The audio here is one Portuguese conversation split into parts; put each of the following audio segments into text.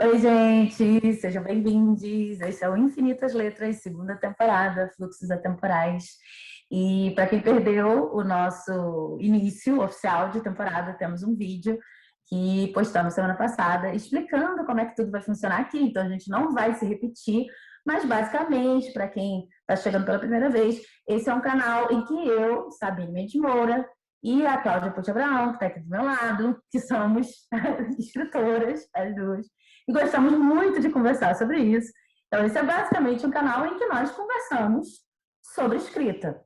Oi, gente, sejam bem-vindos. Esse é o Infinitas Letras, segunda temporada, Fluxos Atemporais. E para quem perdeu o nosso início oficial de temporada, temos um vídeo que postamos semana passada explicando como é que tudo vai funcionar aqui. Então a gente não vai se repetir, mas basicamente, para quem está chegando pela primeira vez, esse é um canal em que eu, Sabine Mendes Moura, e a Cláudia Pucci Abraão, que está aqui do meu lado, que somos escritoras, as duas, e gostamos muito de conversar sobre isso. Então, esse é basicamente um canal em que nós conversamos sobre escrita.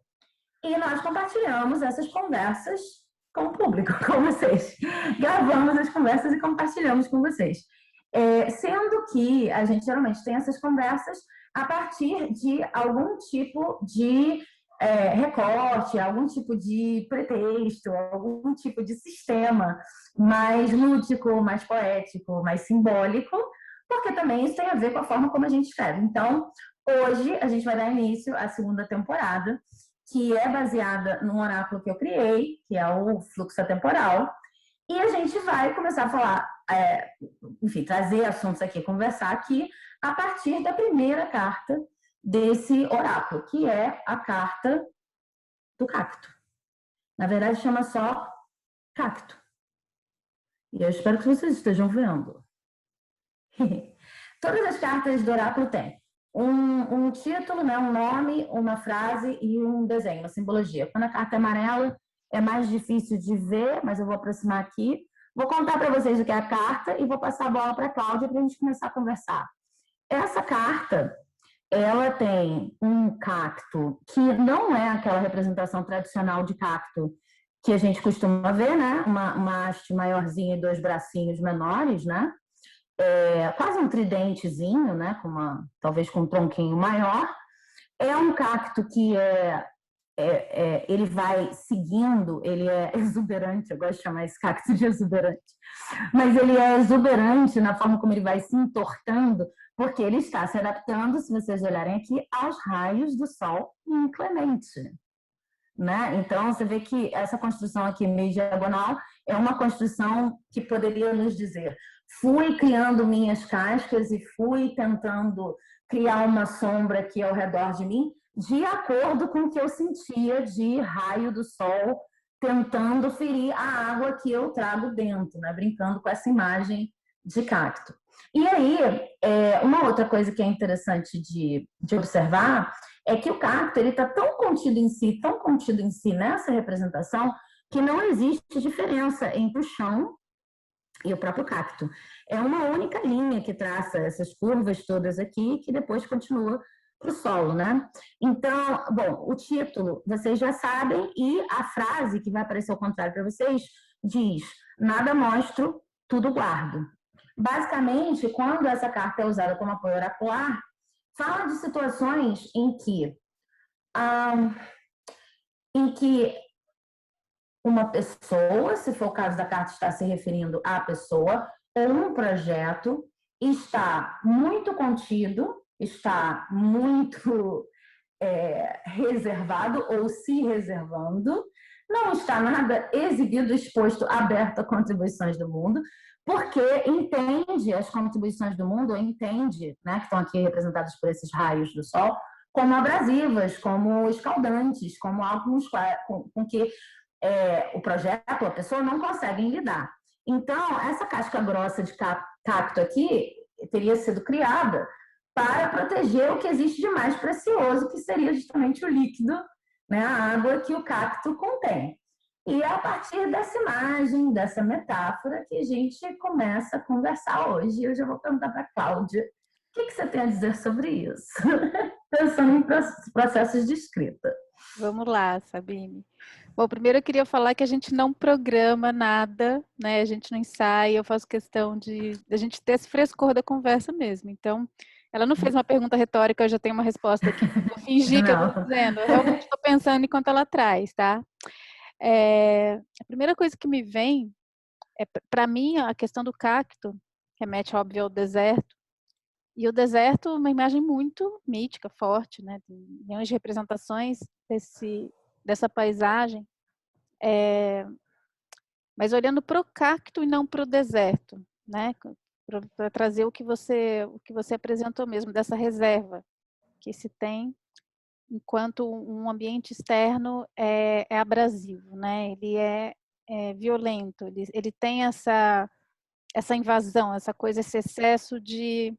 E nós compartilhamos essas conversas com o público, com vocês. Gravamos as conversas e compartilhamos com vocês. Sendo que a gente geralmente tem essas conversas a partir de algum tipo de recorte, algum tipo de pretexto, algum tipo de sistema mais lúdico, mais poético, mais simbólico, porque também isso tem a ver com a forma como a gente escreve. Então, hoje a gente vai dar início à segunda temporada, que é baseada num oráculo que eu criei, que é o fluxo atemporal, e a gente vai começar a falar, enfim, trazer assuntos aqui, conversar aqui, a partir da primeira carta desse oráculo, que é a carta do cacto. Na verdade, chama só cacto. E eu espero que vocês estejam vendo. Todas as cartas do oráculo têm um título, né, um nome, uma frase e um desenho, uma simbologia. Quando a carta é amarela, é mais difícil de ver, mas eu vou aproximar aqui. Vou contar para vocês o que é a carta e vou passar a bola para a Cláudia para a gente começar a conversar. Essa carta, ela tem um cacto que não é aquela representação tradicional de cacto que a gente costuma ver, né? Uma haste maiorzinha e dois bracinhos menores, né? Quase um tridentezinho, né? Talvez com um tronquinho maior. É um cacto que ele vai seguindo, ele é exuberante, eu gosto de chamar esse cacto de exuberante, mas ele é exuberante na forma como ele vai se entortando, porque ele está se adaptando, se vocês olharem aqui, aos raios do sol inclemente. Né? Então, você vê que essa construção aqui meio diagonal é uma construção que poderia nos dizer: fui criando minhas cascas e fui tentando criar uma sombra aqui ao redor de mim, de acordo com o que eu sentia de raio do sol tentando ferir a água que eu trago dentro, né? Brincando com essa imagem de cacto. E aí, uma outra coisa que é interessante de observar é que o cacto está tão contido em si nessa representação, que não existe diferença entre o chão e o próprio cacto. É uma única linha que traça essas curvas todas aqui, que depois continua para o solo, né? Então, bom, o título vocês já sabem, e a frase que vai aparecer ao contrário para vocês diz: nada mostro, tudo guardo. Basicamente, quando essa carta é usada como apoio oracular, fala de situações ah, em que uma pessoa, se for o caso da carta estar se referindo à pessoa, ou um projeto está muito contido, está muito reservado ou se reservando, não está nada exibido, exposto, aberto a contribuições do mundo, porque entende as contribuições do mundo, entende, né, que estão aqui representadas por esses raios do sol, como abrasivas, como escaldantes, como algo com que o projeto, a pessoa não conseguem lidar. Então, essa casca grossa de cacto aqui teria sido criada para proteger o que existe de mais precioso, que seria justamente o líquido, né, a água que o cacto contém. E é a partir dessa imagem, dessa metáfora, que a gente começa a conversar hoje. Eu já vou perguntar para a Cláudia, o que você tem a dizer sobre isso? Pensando em processos de escrita. Vamos lá, Sabine. Bom, primeiro eu queria falar que a gente não programa nada, né? A gente não ensaia, eu faço questão de a gente ter esse frescor da conversa mesmo. Então, ela não fez uma pergunta retórica, eu já tenho uma resposta aqui. Vou fingir que eu estou Não. dizendo. Eu realmente estou pensando enquanto ela traz, tá? A primeira coisa que me vem para mim, a questão do cacto remete, óbvio, ao deserto. E o deserto é uma imagem muito mítica, forte, né? Tem milhões de representações dessa paisagem. Mas olhando para o cacto e não para o deserto, né? para trazer o que você apresentou mesmo, dessa reserva que se tem, enquanto um ambiente externo é abrasivo, né? Ele é violento, ele tem essa invasão, essa coisa, esse excesso de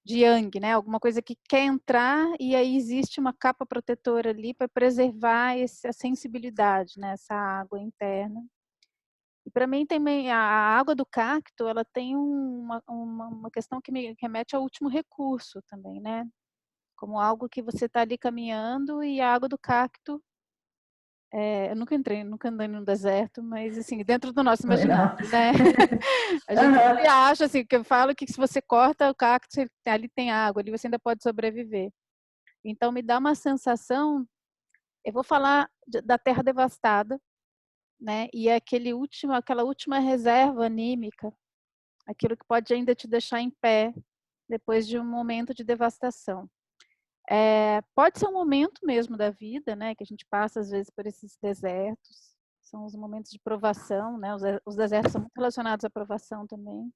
yang, né? Alguma coisa que quer entrar e aí existe uma capa protetora ali para preservar essa sensibilidade, né? Essa água interna. E para mim também a água do cacto, ela tem uma questão que me remete ao último recurso também, né? Como algo que você está ali caminhando e a água do cacto, eu nunca andei no deserto, mas assim, dentro do nosso Também não. imaginário, né? A gente Aham. sempre acha assim, que eu falo que se você corta o cacto, ali tem água, ali você ainda pode sobreviver. Então me dá uma sensação, eu vou falar da terra devastada, né? E é aquela última reserva anímica, aquilo que pode ainda te deixar em pé depois de um momento de devastação. Pode ser um momento mesmo da vida, né, que a gente passa às vezes por esses desertos, são os momentos de provação, né, os desertos são muito relacionados à provação também,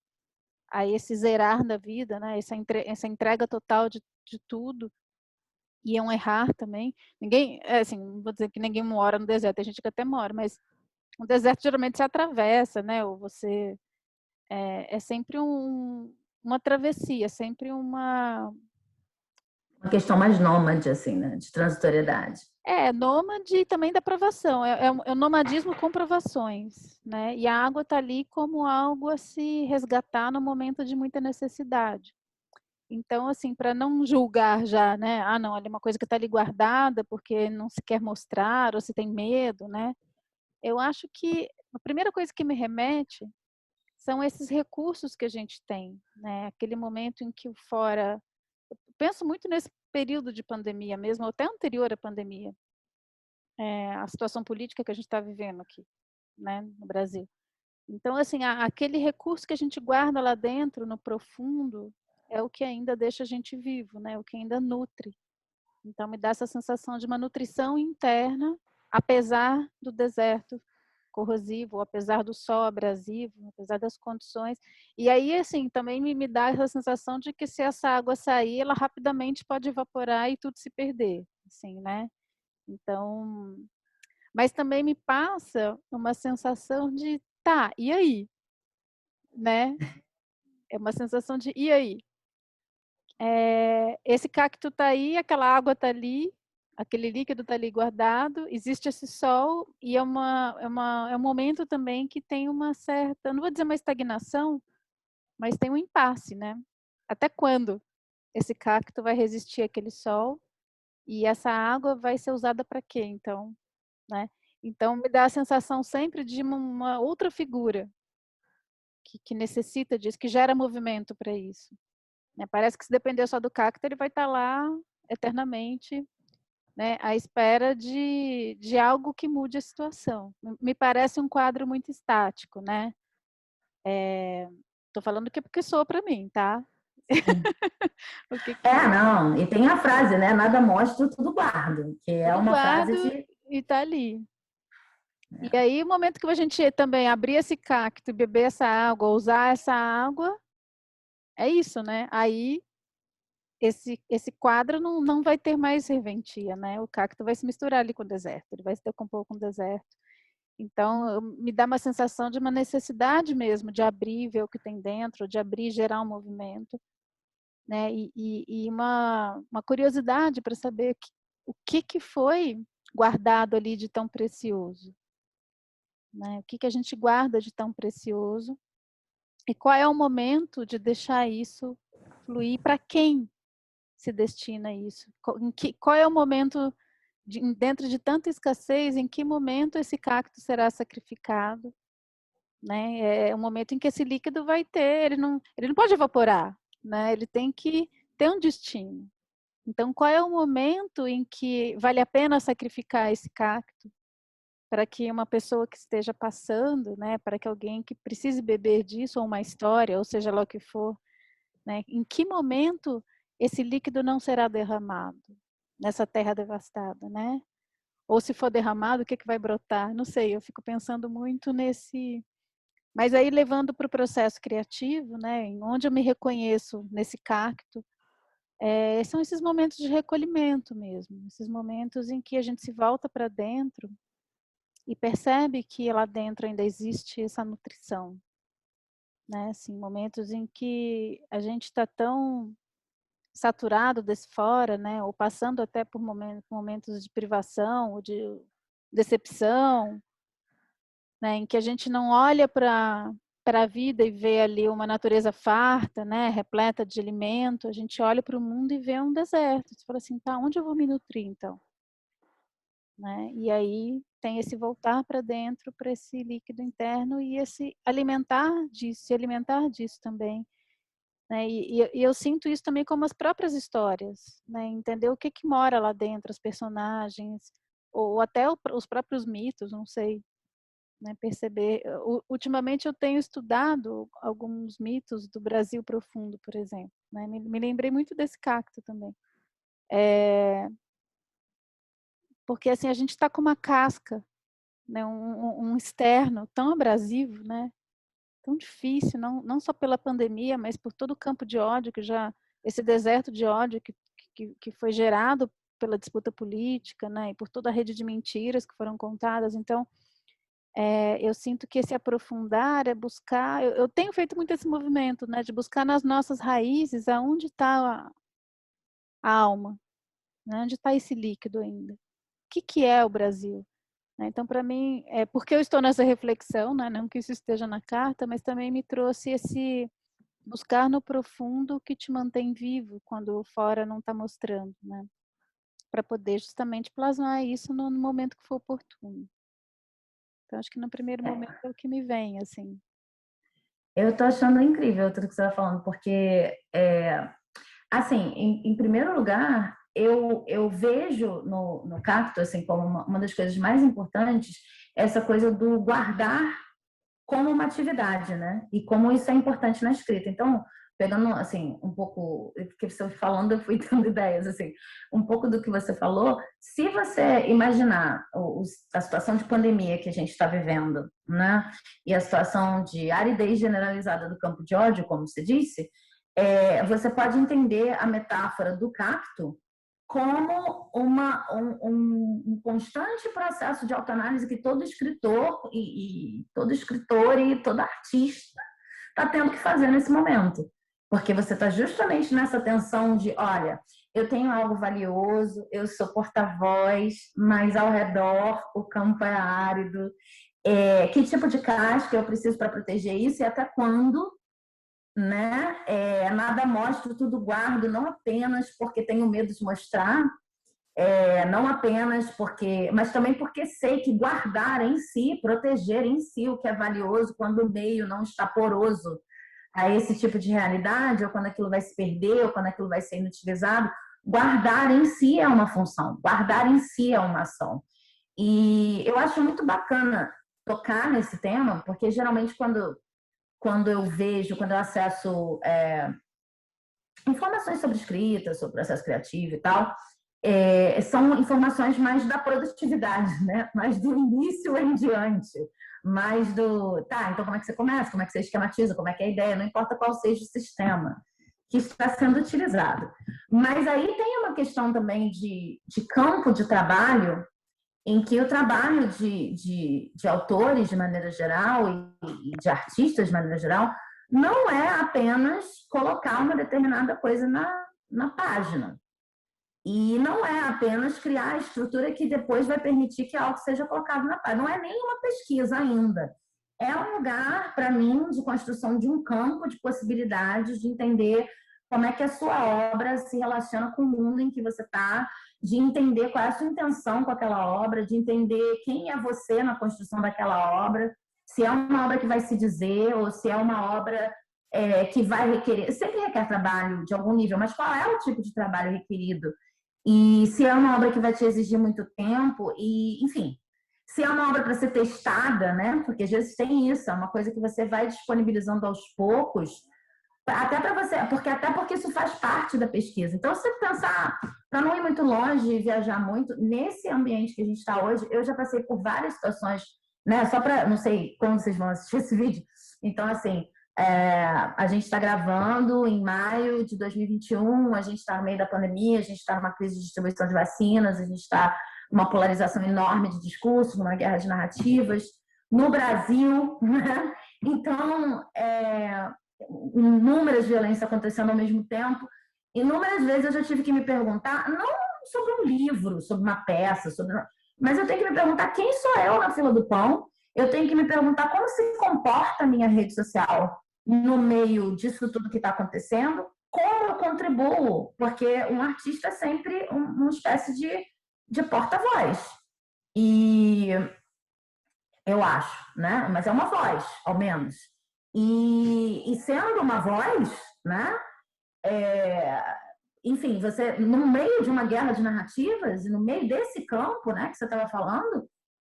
a esse zerar da vida, né, essa entrega total de tudo, e é um errar também. Ninguém, assim, não vou dizer que ninguém mora no deserto, tem gente que até mora, mas o deserto geralmente se atravessa, né, ou você, é sempre uma travessia, sempre Uma questão mais nômade, assim, né? De transitoriedade. nômade e também da provação. É o nomadismo com provações, né? E a água está ali como algo a se resgatar no momento de muita necessidade. Então, assim, para não julgar já, né? Ah, não, ali é uma coisa que está ali guardada porque não se quer mostrar ou se tem medo, né? Eu acho que a primeira coisa que me remete são esses recursos que a gente tem, né? Aquele momento em que o fora... Eu penso muito nesse período de pandemia mesmo, até anterior à pandemia, a situação política que a gente está vivendo aqui, né, no Brasil. Então, assim, aquele recurso que a gente guarda lá dentro, no profundo, é o que ainda deixa a gente vivo, né, o que ainda nutre. Então, me dá essa sensação de uma nutrição interna, apesar do deserto corrosivo, apesar do sol abrasivo, apesar das condições. E aí, assim, também me dá essa sensação de que se essa água sair, ela rapidamente pode evaporar e tudo se perder, assim, né? Então, mas também me passa uma sensação de, tá, e aí? Né? É uma sensação de, e aí? Esse cacto tá aí, aquela água tá ali, aquele líquido tá ali guardado, existe esse sol e é um momento também que tem uma certa, não vou dizer uma estagnação, mas tem um impasse, né? Até quando esse cacto vai resistir àquele sol e essa água vai ser usada para quê, então, né? Então me dá a sensação sempre de uma outra figura que necessita disso, que gera movimento para isso, né? Parece que se depender só do cacto, ele vai estar lá eternamente, né, à espera de algo que mude a situação. Me parece um quadro muito estático, né? Tô falando que é porque sou para mim, tá? Sim. O que Não, e tem a frase, né? Nada mostro, tudo guardo, que é tudo uma frase guardo de. e tá ali. E aí, o momento que a gente também abrir esse cacto, beber essa água, usar essa água, é isso, né? Aí esse quadro não vai ter mais serventia, né? O cacto vai se misturar ali com o deserto, ele vai se decompor com o deserto. Então, me dá uma sensação de uma necessidade mesmo de abrir, ver o que tem dentro, de abrir e gerar um movimento, né? E uma curiosidade para saber o que foi guardado ali de tão precioso, né? O que a gente guarda de tão precioso e qual é o momento de deixar isso fluir, para quem se destina isso? Qual é o momento, dentro de tanta escassez, em que momento esse cacto será sacrificado? Né? É um momento em que esse líquido vai ter, ele não pode evaporar, né? Ele tem que ter um destino. Então, qual é o momento em que vale a pena sacrificar esse cacto para que uma pessoa que esteja passando, né, para que alguém que precise beber disso, ou uma história, ou seja lá o que for, né, em que momento esse líquido não será derramado nessa terra devastada, né? Ou se for derramado, o que vai brotar? Não sei, eu fico pensando muito Mas aí, levando para o processo criativo, né, onde eu me reconheço nesse cacto, são esses momentos de recolhimento mesmo, esses momentos em que a gente se volta para dentro e percebe que lá dentro ainda existe essa nutrição, né? Assim, momentos em que a gente está tão saturado desse fora, né? Ou passando até por momentos de privação ou de decepção, né? Em que a gente não olha para a vida e vê ali uma natureza farta, né? Repleta de alimento, a gente olha para o mundo e vê um deserto. Você fala assim, tá, onde eu vou me nutrir então? Né? E aí tem esse voltar para dentro, para esse líquido interno e esse alimentar disso, se alimentar disso também. Né? E eu sinto isso também como as próprias histórias, né? Entender o que mora lá dentro, os personagens, ou até os próprios mitos, não sei, né? Perceber. Ultimamente eu tenho estudado alguns mitos do Brasil profundo, por exemplo. Né? Me lembrei muito desse cacto também. Porque assim, a gente está com uma casca, né? Um externo tão abrasivo, né? Tão difícil, não só pela pandemia, mas por todo o campo de ódio esse deserto de ódio que foi gerado pela disputa política, né, e por toda a rede de mentiras que foram contadas. Então, eu sinto que esse aprofundar é buscar, eu tenho feito muito esse movimento, né, de buscar nas nossas raízes aonde está a alma, né, onde está esse líquido ainda. O que é o Brasil? Então, para mim, porque eu estou nessa reflexão, né, não que isso esteja na carta, mas também me trouxe esse buscar no profundo o que te mantém vivo quando o fora não está mostrando, né? Para poder justamente plasmar isso no momento que for oportuno. Então, acho que no primeiro momento é o que me vem, assim. Eu tô achando incrível tudo que você está falando, porque, assim, em primeiro lugar, eu vejo no cacto, assim, como uma das coisas mais importantes, essa coisa do guardar como uma atividade, né? E como isso é importante na escrita. Então, pegando, assim, um pouco do que você foi falando, eu fui tendo ideias, assim, um pouco do que você falou. Se você imaginar a situação de pandemia que a gente está vivendo, né? E a situação de aridez generalizada do campo de ódio, como você disse, você pode entender a metáfora do cacto como um constante processo de autoanálise que todo escritor e todo escritor e todo artista está tendo que fazer nesse momento. Porque você está justamente nessa tensão de, olha, eu tenho algo valioso, eu sou porta-voz, mas ao redor o campo é árido. Que tipo de casca eu preciso para proteger isso e até quando, né? Nada mostro, tudo guardo, não apenas porque tenho medo de mostrar, não apenas porque, mas também porque sei que guardar em si, proteger em si o que é valioso quando o meio não está poroso a esse tipo de realidade, ou quando aquilo vai se perder, ou quando aquilo vai ser inutilizado, guardar em si é uma função, guardar em si é uma ação. E eu acho muito bacana tocar nesse tema, porque geralmente quando eu acesso informações sobre escrita, sobre processo criativo e tal, são informações mais da produtividade, né? Mais do início em diante, mais do, tá, então como é que você começa, como é que você esquematiza, como é que é a ideia, não importa qual seja o sistema que está sendo utilizado. Mas aí tem uma questão também de campo de trabalho, em que o trabalho de autores, de maneira geral, e de artistas, de maneira geral, não é apenas colocar uma determinada coisa na página. E não é apenas criar a estrutura que depois vai permitir que algo seja colocado na página. Não é nenhuma pesquisa ainda. É um lugar, para mim, de construção de um campo de possibilidades, de entender como é que a sua obra se relaciona com o mundo em que você está, de entender qual é a sua intenção com aquela obra, de entender quem é você na construção daquela obra, se é uma obra que vai se dizer ou se é uma obra que vai requerer, sempre requer trabalho de algum nível, mas qual é o tipo de trabalho requerido? E se é uma obra que vai te exigir muito tempo, e, enfim, se é uma obra para ser testada, né? Porque às vezes tem isso, é uma coisa que você vai disponibilizando aos poucos, até para você, até porque isso faz parte da pesquisa. Então, se você pensar, para não ir muito longe e viajar muito, nesse ambiente que a gente está hoje, eu já passei por várias situações, né? Só para, não sei como vocês vão assistir esse vídeo, Então, assim, a gente está gravando em maio de 2021, a gente está no meio da pandemia, a gente está numa crise de distribuição de vacinas, a gente está numa polarização enorme de discursos, numa guerra de narrativas, no Brasil, né? Então, inúmeras violências acontecendo ao mesmo tempo. Inúmeras vezes eu já tive que me perguntar, não sobre um livro, sobre uma peça, mas eu tenho que me perguntar quem sou eu na fila do pão. Eu tenho que me perguntar como se comporta a minha rede social no meio disso tudo que está acontecendo, como eu contribuo, porque um artista é sempre uma espécie de porta-voz. E eu acho, né? Mas é uma voz, ao menos. E sendo uma voz, né? Enfim, você, no meio de uma guerra de narrativas, no meio desse campo, né, que você estava falando,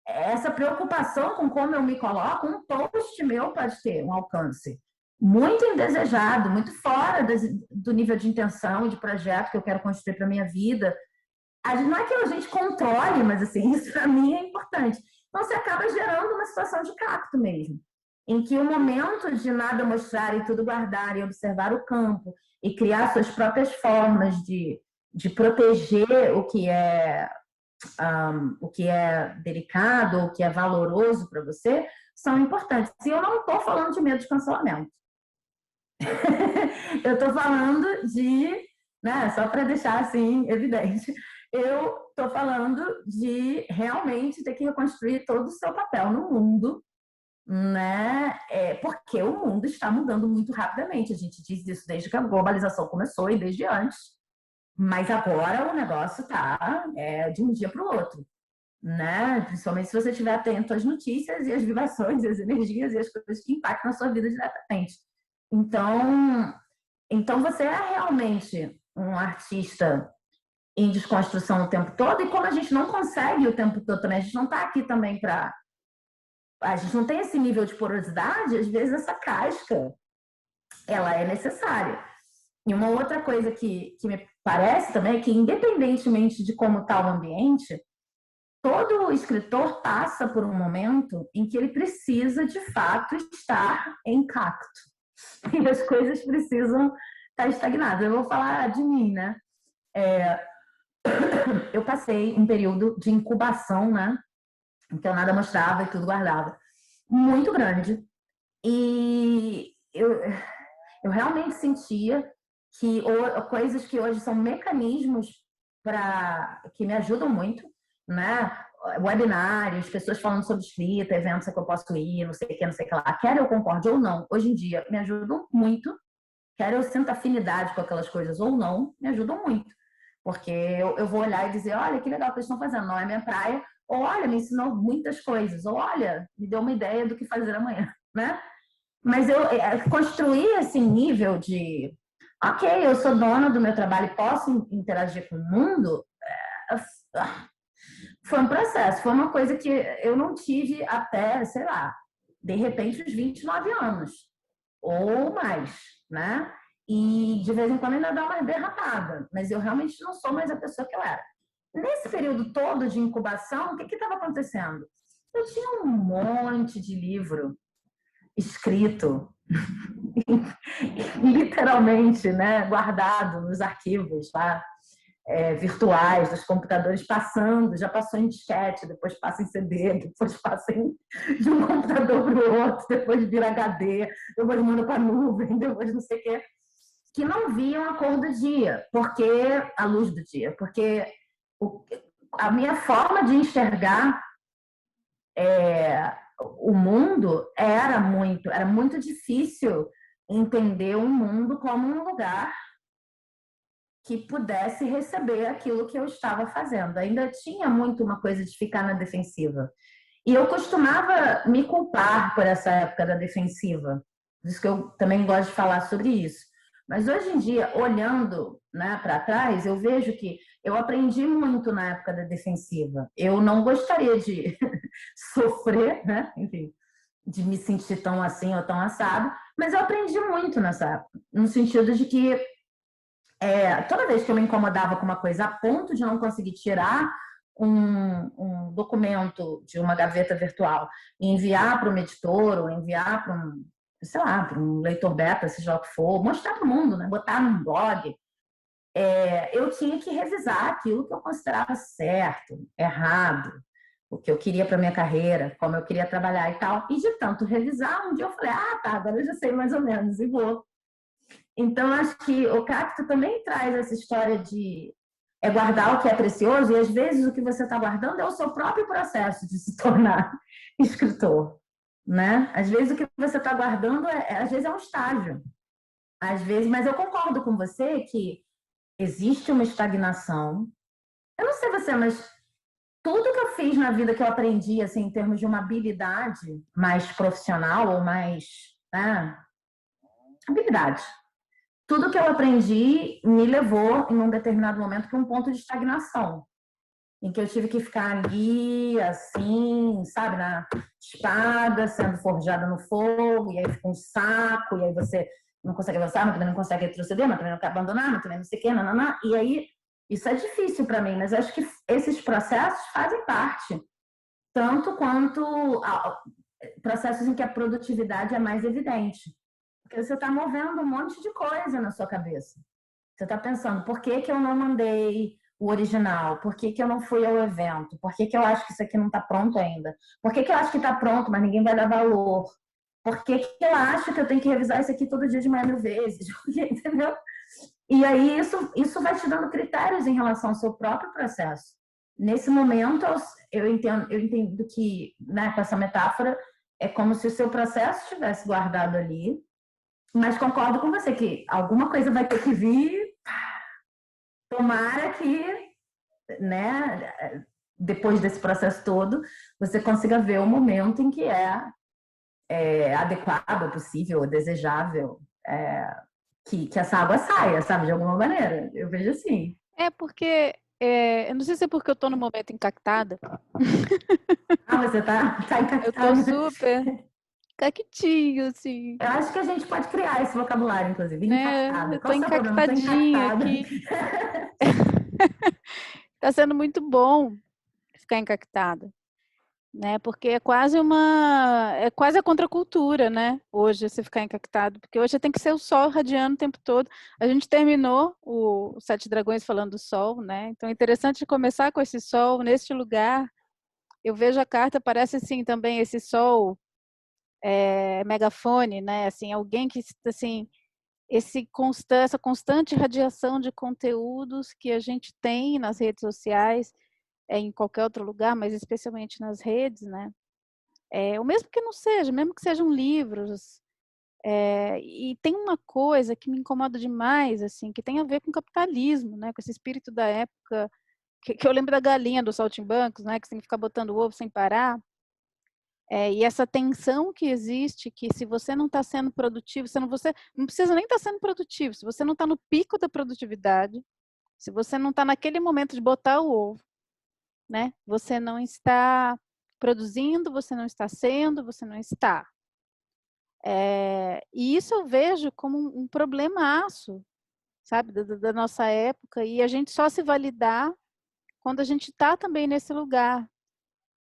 essa preocupação com como eu me coloco, um post meu pode ter um alcance muito indesejado, muito fora do nível de intenção e de projeto que eu quero construir para minha vida. Não é que a gente controle, mas assim, isso para mim é importante. Então você acaba gerando uma situação de cacto mesmo, em que o momento de nada mostrar e tudo guardar e observar o campo e criar suas próprias formas de proteger o que é delicado, o que é valoroso para você, são importantes. E eu não estou falando de medo de cancelamento. Eu estou falando né, só para deixar assim evidente, eu estou falando de realmente ter que reconstruir todo o seu papel no mundo, né? Porque o mundo está mudando muito rapidamente. A gente diz isso desde que a globalização começou e desde antes. Mas agora o negócio está de um dia para o outro, né? Principalmente se você estiver atento às notícias e às vibrações, e às energias e às coisas que impactam a sua vida diretamente. Então você é realmente um artista em desconstrução o tempo todo, e como a gente não consegue o tempo todo também, a gente não está aqui também para... A gente não tem esse nível de porosidade, às vezes essa casca, ela é necessária. E uma outra coisa que me parece também é que, independentemente de como está o ambiente, todo escritor passa por um momento em que ele precisa, de fato, estar em cacto. E as coisas precisam estar estagnadas. Eu vou falar de mim, né? Eu passei um período de incubação, né? Então nada mostrava e tudo guardava. Muito grande. E eu realmente sentia que coisas que hoje são mecanismos que me ajudam muito, né? Webinários, pessoas falando sobre escrita, eventos que eu posso ir, não sei o que, não sei o que lá. Quer eu concorde ou não, hoje em dia me ajudam muito. Quer eu sinta afinidade com aquelas coisas ou não, me ajudam muito. Porque eu vou olhar e dizer, olha, que legal que eles estão fazendo, não é minha praia, ou olha, me ensinou muitas coisas, ou olha, me deu uma ideia do que fazer amanhã, né? Mas eu construir esse nível de, ok, eu sou dona do meu trabalho e posso interagir com o mundo, foi um processo, foi uma coisa que eu não tive até, sei lá, de repente os 29 anos, ou mais, né? E de vez em quando ainda dá uma derrapada, mas eu realmente não sou mais a pessoa que eu era. Nesse período todo de incubação, o que estava acontecendo? Eu tinha um monte de livro escrito, literalmente, né, guardado nos arquivos lá, virtuais dos computadores, já passou em disquete, depois passa em CD, depois passa de um computador para o outro, depois vira HD, depois manda para a nuvem, depois não sei o quê, que não viam a cor do dia, porque a luz do dia, porque a minha forma de enxergar o mundo era muito difícil entender o mundo como um lugar que pudesse receber aquilo que eu estava fazendo. Ainda tinha muito uma coisa de ficar na defensiva. E eu costumava me culpar por essa época da defensiva. Por isso que eu também gosto de falar sobre isso. Mas hoje em dia, olhando, né, para trás, eu vejo que eu aprendi muito na época da defensiva. Eu não gostaria de sofrer, né, enfim, de me sentir tão assim ou tão assado, mas eu aprendi muito nessa época, no sentido de que toda vez que eu me incomodava com uma coisa a ponto de não conseguir tirar um documento de uma gaveta virtual e enviar para o editor ou enviar para sei lá, para um leitor beta, seja lá o que for, mostrar para o mundo, né? Botar num blog, eu tinha que revisar aquilo que eu considerava certo, errado, o que eu queria para minha carreira, como eu queria trabalhar e tal. E de tanto revisar, um dia eu falei, ah, tá, agora eu já sei mais ou menos, e vou. Então, acho que o cacto também traz essa história de guardar o que é precioso, e às vezes o que você está guardando é o seu próprio processo de se tornar escritor, né? Às vezes o que você está guardando, às vezes é um estágio, às vezes, mas eu concordo com você que existe uma estagnação. Eu não sei você, mas tudo que eu fiz na vida que eu aprendi, assim, em termos de uma habilidade mais profissional ou mais, né, habilidade, tudo que eu aprendi me levou, em um determinado momento, para um ponto de estagnação, em que eu tive que ficar ali, assim, sabe, na espada, sendo forjada no fogo, e aí fica um saco, e aí você não consegue avançar, mas também não consegue retroceder, mas também não quer abandonar, mas também não sei o quê, nananã. E aí, isso é difícil para mim, mas acho que esses processos fazem parte, tanto quanto processos em que a produtividade é mais evidente. Porque você está movendo um monte de coisa na sua cabeça. Você está pensando, por que que eu não mandei o original? Por que que eu não fui ao evento? Por que que eu acho que isso aqui não está pronto ainda? Por que que eu acho que está pronto, mas ninguém vai dar valor? Por que que eu acho que eu tenho que revisar isso aqui todo dia de manhã 1000 vezes? Entendeu? E aí isso vai te dando critérios em relação ao seu próprio processo. Nesse momento, eu entendo que, né, com essa metáfora, é como se o seu processo estivesse guardado ali, mas concordo com você que alguma coisa vai ter que vir. Tomara que, né, depois desse processo todo, você consiga ver o momento em que é adequado, possível, desejável, que essa água saia, sabe, de alguma maneira. Eu vejo assim. É porque, eu não sei se é porque eu tô no momento encactada. Ah, você tá Eu tô encactada. super cactinho, assim, Eu acho que a gente pode criar esse vocabulário, inclusive, né? encactada. Eu tô Qual o seu problema? Eu tô encactadinha encactada. aqui. Tá sendo muito bom ficar encactada, né? Porque é quase a contracultura, né? Hoje você ficar encactado, porque hoje tem que ser o sol radiando o tempo todo. A gente terminou o Sete Dragões falando do sol, né? Então é interessante começar com esse sol neste lugar. Eu vejo a carta, parece assim também esse sol megafone, né? Assim, alguém que assim essa constante radiação de conteúdos que a gente tem nas redes sociais, em qualquer outro lugar, mas especialmente nas redes, né? O mesmo que não seja, mesmo que sejam livros. E tem uma coisa que me incomoda demais, assim, que tem a ver com o capitalismo, né? Com esse espírito da época, que eu lembro da galinha dos saltimbancos, né? Que você tem que ficar botando ovo sem parar. E essa tensão que existe, que se você não está sendo produtivo, você não precisa nem estar sendo produtivo, se você não está no pico da produtividade, se você não está naquele momento de botar o ovo, né? Você não está produzindo, você não está sendo, você não está. E isso eu vejo como um problemaço, sabe, da nossa época, e a gente só se validar quando a gente está também nesse lugar,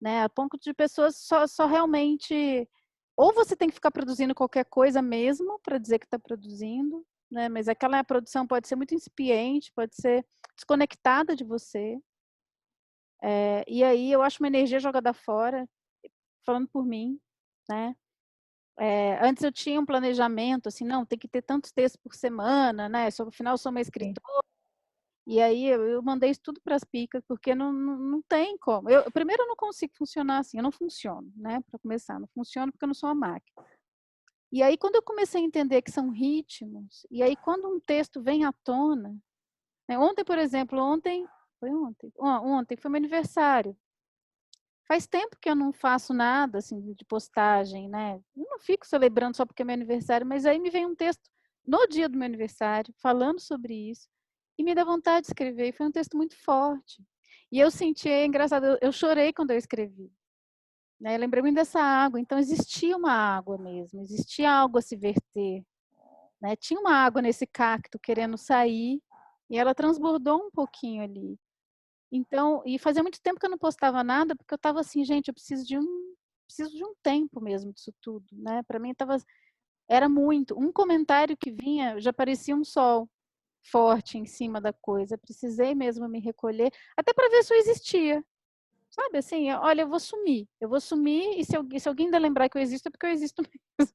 né? A ponto de pessoas só realmente. Ou você tem que ficar produzindo qualquer coisa mesmo para dizer que está produzindo, né? Mas aquela produção pode ser muito incipiente, pode ser desconectada de você. E aí eu acho uma energia jogada fora, falando por mim, né? Antes eu tinha um planejamento, assim, não, tem que ter tantos textos por semana, né? Afinal, eu sou uma escritora. E aí eu mandei isso tudo para as picas, porque não tem como. Primeiro, eu não consigo funcionar assim, eu não funciono, né? Para começar, não funciono porque eu não sou uma máquina. E aí, quando eu comecei a entender que são ritmos, e aí quando um texto vem à tona, né? Ontem, por exemplo, foi ontem? Ontem foi meu aniversário. Faz tempo que eu não faço nada assim de postagem, né? Eu não fico celebrando só porque é meu aniversário, mas aí me vem um texto no dia do meu aniversário, falando sobre isso, e me dá vontade de escrever. E foi um texto muito forte. E eu senti, é engraçado, eu chorei quando eu escrevi. Né? Eu lembrei muito dessa água. Então, existia uma água mesmo, existia algo a se verter. Né? Tinha uma água nesse cacto querendo sair, e ela transbordou um pouquinho ali. Então, e fazia muito tempo que eu não postava nada, porque eu estava assim, gente, eu preciso de um tempo mesmo disso tudo, né? Para mim estava Era muito. Um comentário que vinha, já parecia um sol forte em cima da coisa. Precisei mesmo me recolher, até para ver se eu existia. Sabe, assim, olha, eu vou sumir e se alguém ainda lembrar que eu existo, é porque eu existo mesmo.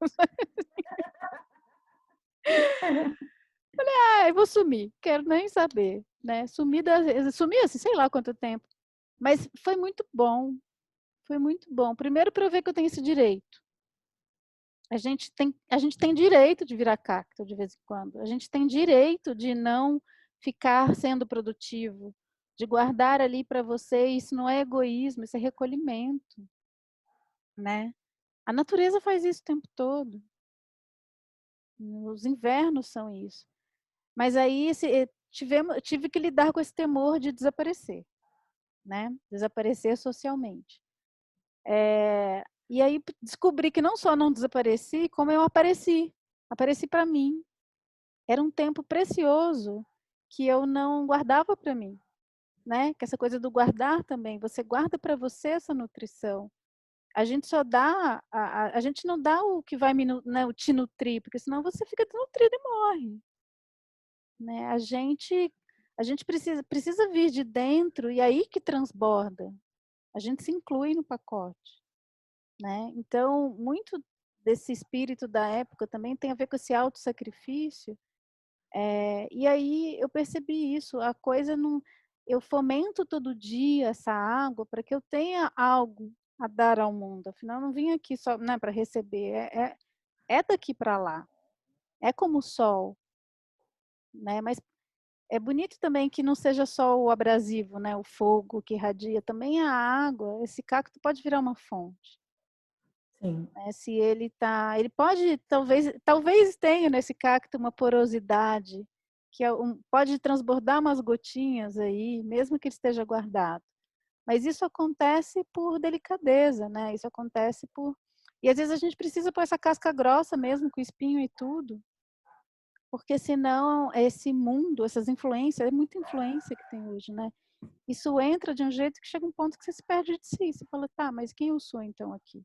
Ah, eu vou sumir, quero nem saber, né? Sumir assim, sei lá quanto tempo. Mas foi muito bom, foi muito bom. Primeiro para eu ver que eu tenho esse direito. A gente tem direito de virar cacto de vez em quando. A gente tem direito de não ficar sendo produtivo, de guardar ali para você. Isso não é egoísmo, isso é recolhimento, né? A natureza faz isso o tempo todo. Os invernos são isso. Mas aí tive que lidar com esse temor de desaparecer, né? Desaparecer socialmente. E aí descobri que não só não desapareci, como eu apareci. Apareci para mim. Era um tempo precioso que eu não guardava para mim, né? Que essa coisa do guardar também, você guarda para você essa nutrição. A gente só dá, a gente não dá o que vai né, te nutrir, porque senão você fica desnutrido e morre, né? A gente precisa vir de dentro e aí que transborda. A gente se inclui no pacote, né? Então, muito desse espírito da época também tem a ver com esse autossacrifício. E aí eu percebi isso, a coisa não. Eu fomento todo dia essa água para que eu tenha algo a dar ao mundo. Afinal, eu não vim aqui só, né, para receber, é daqui para lá. É como o sol, né? Mas é bonito também que não seja só o abrasivo, né, o fogo que irradia, também a água. Esse cacto pode virar uma fonte. Sim. Né? Se ele pode, talvez tenha nesse cacto uma porosidade que pode transbordar umas gotinhas aí, mesmo que ele esteja guardado. Mas isso acontece por delicadeza, né? Isso acontece por... E às vezes a gente precisa pôr essa casca grossa mesmo, com espinho e tudo, porque senão esse mundo, essas influências, é muita influência que tem hoje, né? Isso entra de um jeito que chega um ponto que você se perde de si. Você fala, tá, mas quem eu sou então aqui?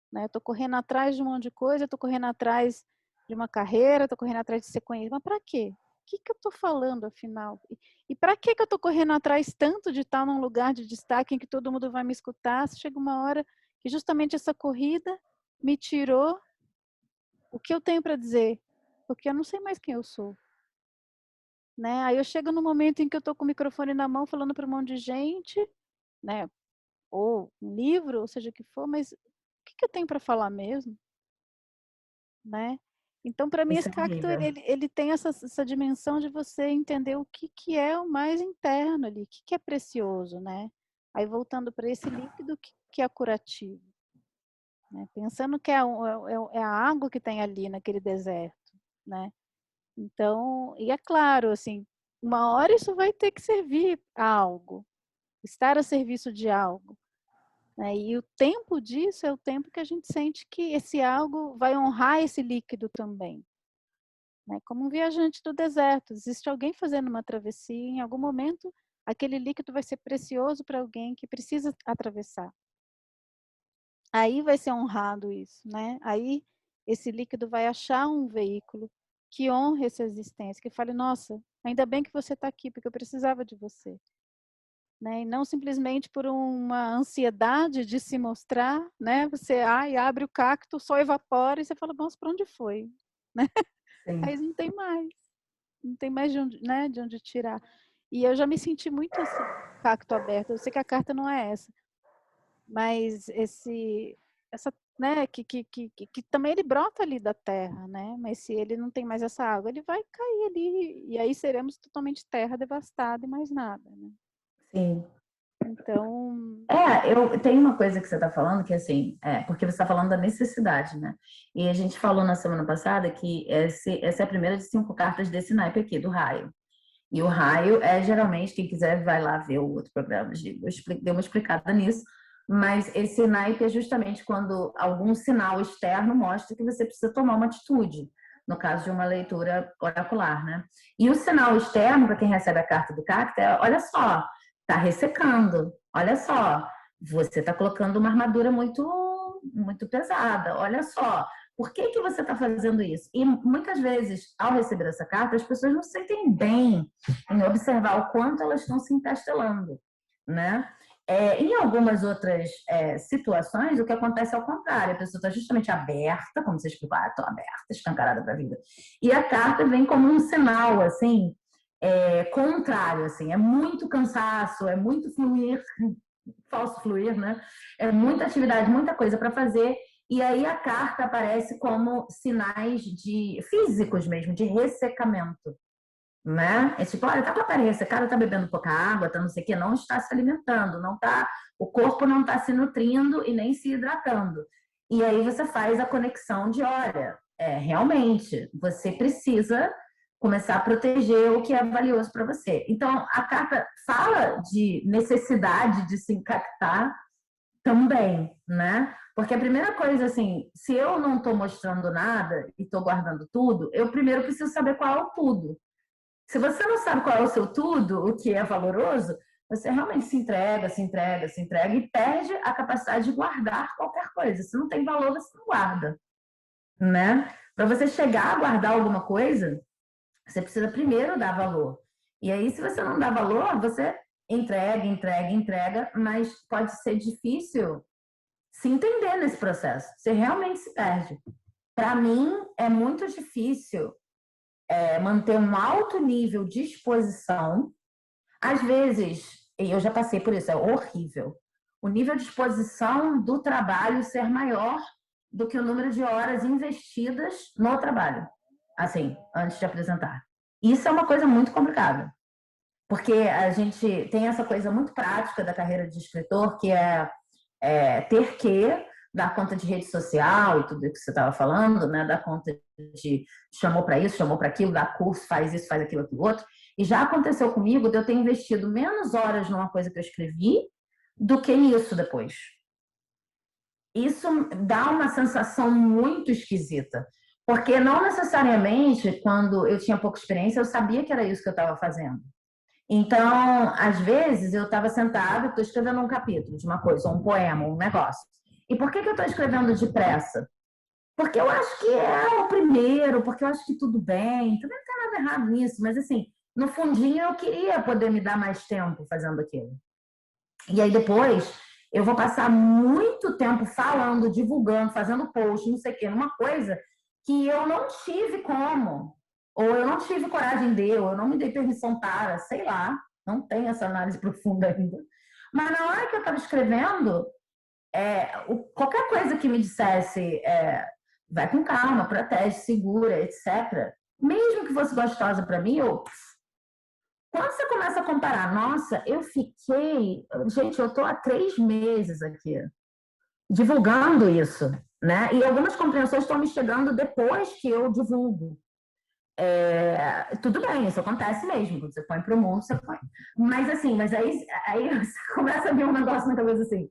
Né? Estou correndo atrás de um monte de coisa, estou correndo atrás de uma carreira, estou correndo atrás de ser conhecido. Mas para quê? O que eu estou falando, afinal? E para que eu estou correndo atrás tanto de estar num lugar de destaque em que todo mundo vai me escutar? Se chega uma hora que justamente essa corrida me tirou o que eu tenho para dizer, porque eu não sei mais quem eu sou. Né? Aí eu chego no momento em que eu estou com o microfone na mão falando para um monte de gente, né? Ou um livro, ou seja o que for, mas o que eu tenho para falar mesmo? Né? Então, para mim, Isso esse é cacto horrível. ele tem essa dimensão de você entender o que é o mais interno ali, o que é precioso, né? Aí voltando para esse líquido que é curativo, né? Pensando que é a água que tem ali naquele deserto, né? Então, e é claro, assim, uma hora isso vai ter que servir a algo, estar a serviço de algo. Né? E o tempo disso é o tempo que a gente sente que esse algo vai honrar esse líquido também. Né? Como um viajante do deserto, existe alguém fazendo uma travessia, em algum momento aquele líquido vai ser precioso para alguém que precisa atravessar. Aí vai ser honrado isso, né? Aí esse líquido vai achar um veículo que honre essa existência, que fale, nossa, ainda bem que você está aqui, porque eu precisava de você. Né? E não simplesmente por uma ansiedade de se mostrar, né? Você abre o cacto, só evapora e você fala, nossa, para onde foi? Né? Sim. Aí não tem mais de onde, né, de onde tirar. E eu já me senti muito assim, cacto aberto. Eu sei que a carta não é essa, mas essa, né, que também ele brota ali da terra, né? Mas se ele não tem mais essa água, ele vai cair ali e aí seremos totalmente terra devastada e mais nada, né? Sim. Então, Eu tenho uma coisa que você está falando que assim, porque você está falando da necessidade, né? E a gente falou na semana passada que essa é a primeira de 5 cartas desse naipe aqui, do raio. E o raio geralmente, quem quiser vai lá ver o outro programa, eu dei uma explicada nisso, mas esse naipe é justamente quando algum sinal externo mostra que você precisa tomar uma atitude, no caso de uma leitura oracular, né? E o sinal externo, para quem recebe a carta do cacto, olha só, tá ressecando, olha só, você está colocando uma armadura muito, muito pesada, olha só, Por que que você está fazendo isso? E muitas vezes, ao receber essa carta, as pessoas não se sentem bem em observar o quanto elas estão se encastelando, né? Em algumas outras situações, o que acontece é o contrário. A pessoa está justamente aberta, como você explicou, estou aberta, escancarada para a vida. E a carta vem como um sinal, assim, contrário, assim. É muito cansaço, é muito fluir, falso fluir, né? É muita atividade, muita coisa para fazer. E aí a carta aparece como sinais físicos mesmo, de ressecamento. Né? É tipo, olha, tá com a pele ressecada, tá bebendo pouca água, tá não sei o que, não está se alimentando, não tá, o corpo não está se nutrindo e nem se hidratando. E aí você faz a conexão de, olha, realmente, você precisa começar a proteger o que é valioso para você. Então, a carta fala de necessidade de se impactar também, né? Porque a primeira coisa, assim, se eu não estou mostrando nada e estou guardando tudo, eu primeiro preciso saber qual é o tudo. Se você não sabe qual é o seu tudo, o que é valoroso, você realmente se entrega, se entrega, se entrega e perde a capacidade de guardar qualquer coisa. Se não tem valor, você não guarda, né? Para você chegar a guardar alguma coisa, você precisa primeiro dar valor. E aí, se você não dá valor, você entrega, entrega, entrega, mas pode ser difícil se entender nesse processo. Você realmente se perde. Para mim, é muito difícil manter um alto nível de exposição. Às vezes, e eu já passei por isso, é horrível. O nível de exposição do trabalho ser maior do que o número de horas investidas no trabalho, assim, antes de apresentar. Isso é uma coisa muito complicada, porque a gente tem essa coisa muito prática da carreira de escritor, que ter que dar conta de rede social e tudo que você estava falando, né? Dar conta de chamou para isso, chamou para aquilo, dá curso, faz isso, faz aquilo, aquilo outro. E já aconteceu comigo de eu ter investido menos horas numa coisa que eu escrevi do que nisso depois. Isso dá uma sensação muito esquisita, porque não necessariamente quando eu tinha pouca experiência eu sabia que era isso que eu estava fazendo. Então, às vezes, eu estava sentada, estou escrevendo um capítulo de uma coisa, um poema, um negócio. E por que eu estou escrevendo depressa? Porque eu acho que é o primeiro, porque eu acho que tudo bem, também não tem nada errado nisso, mas assim, no fundinho eu queria poder me dar mais tempo fazendo aquilo. E aí depois eu vou passar muito tempo falando, divulgando, fazendo post, não sei o quê, numa coisa que eu não tive como. Ou eu não tive coragem de, ou eu não me dei permissão para, sei lá, não tenho essa análise profunda ainda. Mas na hora que eu estava escrevendo, qualquer coisa que me dissesse vai com calma, protege, segura, etc. Mesmo que fosse gostosa para mim, quando você começa a comparar, nossa, eu fiquei... Gente, eu estou há 3 meses aqui divulgando isso, né? E algumas compreensões estão me chegando depois que eu divulgo. Tudo bem, isso acontece mesmo, quando você põe para o mundo, você põe. Mas assim, aí você começa a ver um negócio na cabeça assim,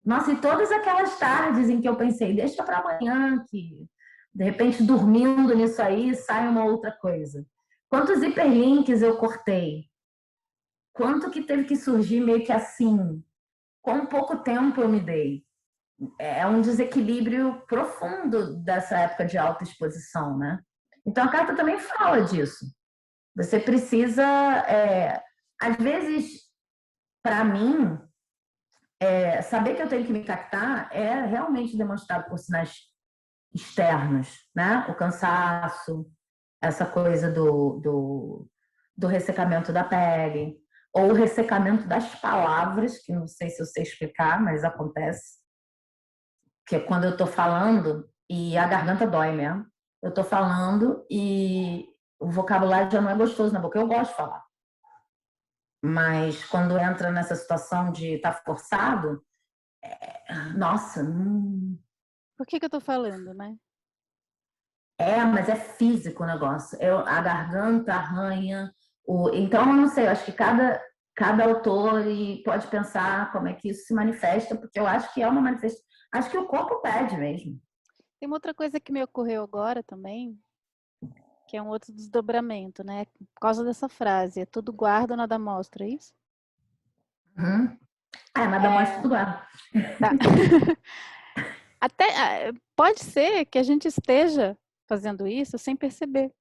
nossa, e todas aquelas tardes em que eu pensei, deixa para amanhã, que de repente dormindo nisso aí sai uma outra coisa. Quantos hiperlinks eu cortei? Quanto que teve que surgir meio que assim? Quão pouco tempo eu me dei? É um desequilíbrio profundo dessa época de alta exposição, né? Então a carta também fala disso. Você precisa, às vezes, para mim, saber que eu tenho que me captar é realmente demonstrado por sinais externos, né? O cansaço, essa coisa do ressecamento da pele, ou o ressecamento das palavras, que não sei se eu sei explicar, mas acontece, que é quando eu estou falando e a garganta dói mesmo. Eu estou falando e o vocabulário já não é gostoso na boca. Eu gosto de falar. Mas quando entra nessa situação de estar forçado, nossa, Por que eu tô falando, né? mas é físico o negócio. A garganta arranha. Então, eu não sei, eu acho que cada autor pode pensar como é que isso se manifesta, porque eu acho que é uma manifestação. Acho que o corpo pede mesmo. Tem uma outra coisa que me ocorreu agora também, que é um outro desdobramento, né? Por causa dessa frase, é tudo guarda, nada mostra, é isso? Uhum. Nada mostra tudo lá. Tá. Até pode ser que a gente esteja fazendo isso sem perceber.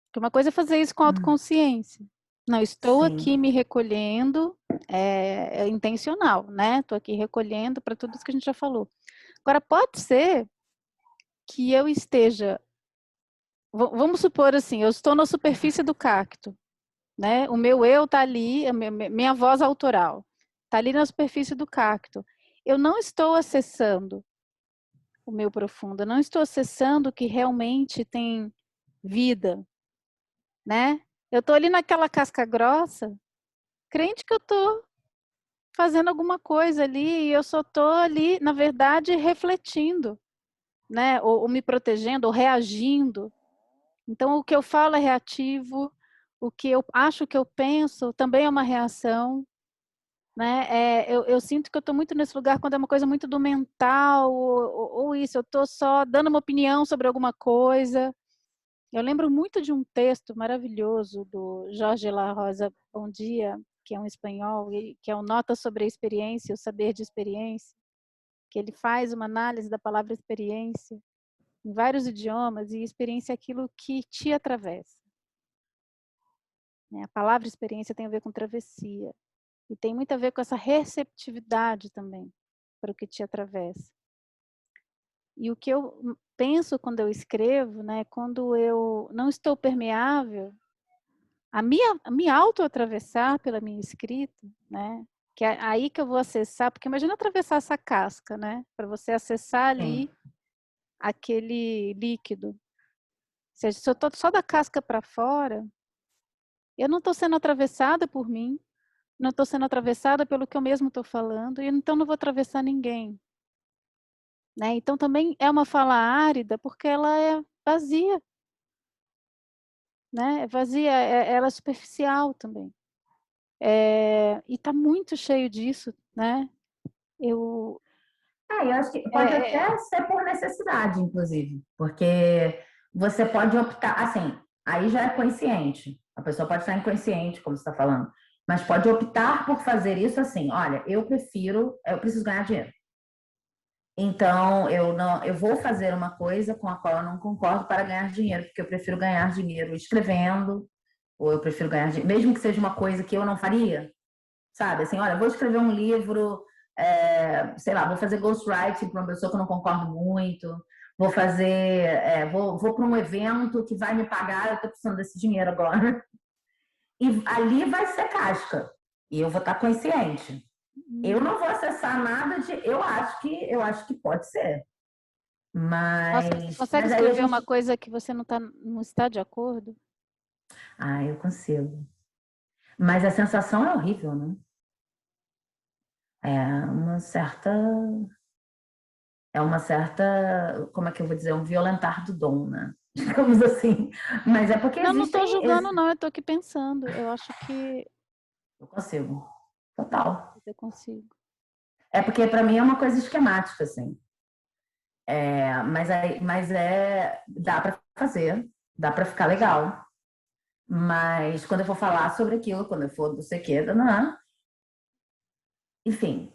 Porque uma coisa é fazer isso com autoconsciência. Não, estou Sim. aqui me recolhendo, é intencional, né? Estou aqui recolhendo para tudo isso que a gente já falou. Agora, pode ser que eu esteja, vamos supor assim, eu estou na superfície do cacto, né? O meu eu está ali, a minha voz autoral está ali na superfície do cacto. Eu não estou acessando o meu profundo, eu não estou acessando o que realmente tem vida, né? Eu estou ali naquela casca grossa, crente que eu estou fazendo alguma coisa ali e eu só estou ali, na verdade, refletindo, né? Ou me protegendo, ou reagindo. Então, o que eu falo é reativo, o que eu acho que eu penso também é uma reação, né? Eu sinto que eu estou muito nesse lugar quando é uma coisa muito do mental, ou isso, eu estou só dando uma opinião sobre alguma coisa. Eu lembro muito de um texto maravilhoso do Jorge La Rosa Bom Dia, que é um espanhol, que é o Nota sobre a Experiência, o Saber de Experiência, que ele faz uma análise da palavra experiência em vários idiomas, e experiência é aquilo que te atravessa. A palavra experiência tem a ver com travessia, e tem muito a ver com essa receptividade também, para o que te atravessa. E o que eu penso quando eu escrevo, né, quando eu não estou permeável, a me auto-atravessar pela minha escrita, né, que é aí que eu vou acessar, porque imagina atravessar essa casca, né, para você acessar ali Sim. aquele líquido. Ou seja, se eu estou só da casca para fora, eu não estou sendo atravessada por mim, não estou sendo atravessada pelo que eu mesmo estou falando, e então não vou atravessar ninguém. Né? Então também é uma fala árida, porque ela é vazia, né? É vazia, ela é superficial também. E está muito cheio disso, né? Eu, Eu acho que é, pode é, até ser por necessidade, inclusive, porque você pode optar, assim, aí já é consciente. A pessoa pode estar inconsciente, como você está falando, mas pode optar por fazer isso assim. Olha, eu preciso ganhar dinheiro. Então, eu vou fazer uma coisa com a qual eu não concordo para ganhar dinheiro, porque eu prefiro ganhar dinheiro escrevendo, ou eu prefiro ganhar dinheiro, mesmo que seja uma coisa que eu não faria, sabe? Assim, olha, vou escrever um livro, sei lá, vou fazer ghostwriting para uma pessoa que eu não concordo muito, vou para um evento que vai me pagar, eu estou precisando desse dinheiro agora. E ali vai ser casca. E eu vou estar consciente. Eu não vou acessar nada de. Eu acho que pode ser. nossa, você consegue Mas aí a escrever uma gente. coisa que você não está de acordo? Ah, eu consigo. Mas a sensação é horrível, né? É uma certa. É uma certa. Como é que eu vou dizer? Um violentar do dom, né? Digamos assim. Mas é porque Não, não estou existem. julgando, não, eu estou aqui pensando. Eu acho que Eu consigo. Total. eu consigo. É porque para mim é uma coisa esquemática, assim. Dá para fazer, dá para ficar legal. Mas quando eu for falar sobre aquilo, quando eu for do sei que, não, enfim,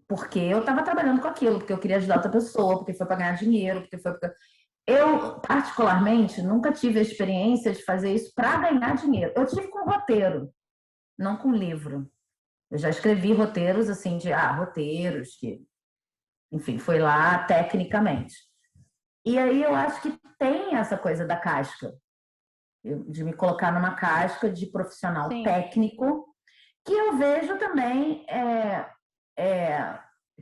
porque eu estava trabalhando com aquilo, porque eu queria ajudar outra pessoa, porque foi para ganhar dinheiro, porque foi porque... Eu, particularmente, nunca tive a experiência de fazer isso para ganhar dinheiro. Eu tive com roteiro, não com livro. Eu já escrevi roteiros, assim, roteiros que, enfim, foi lá tecnicamente. E aí eu acho que tem essa coisa da casca, de me colocar numa casca de profissional Sim. técnico, que eu vejo também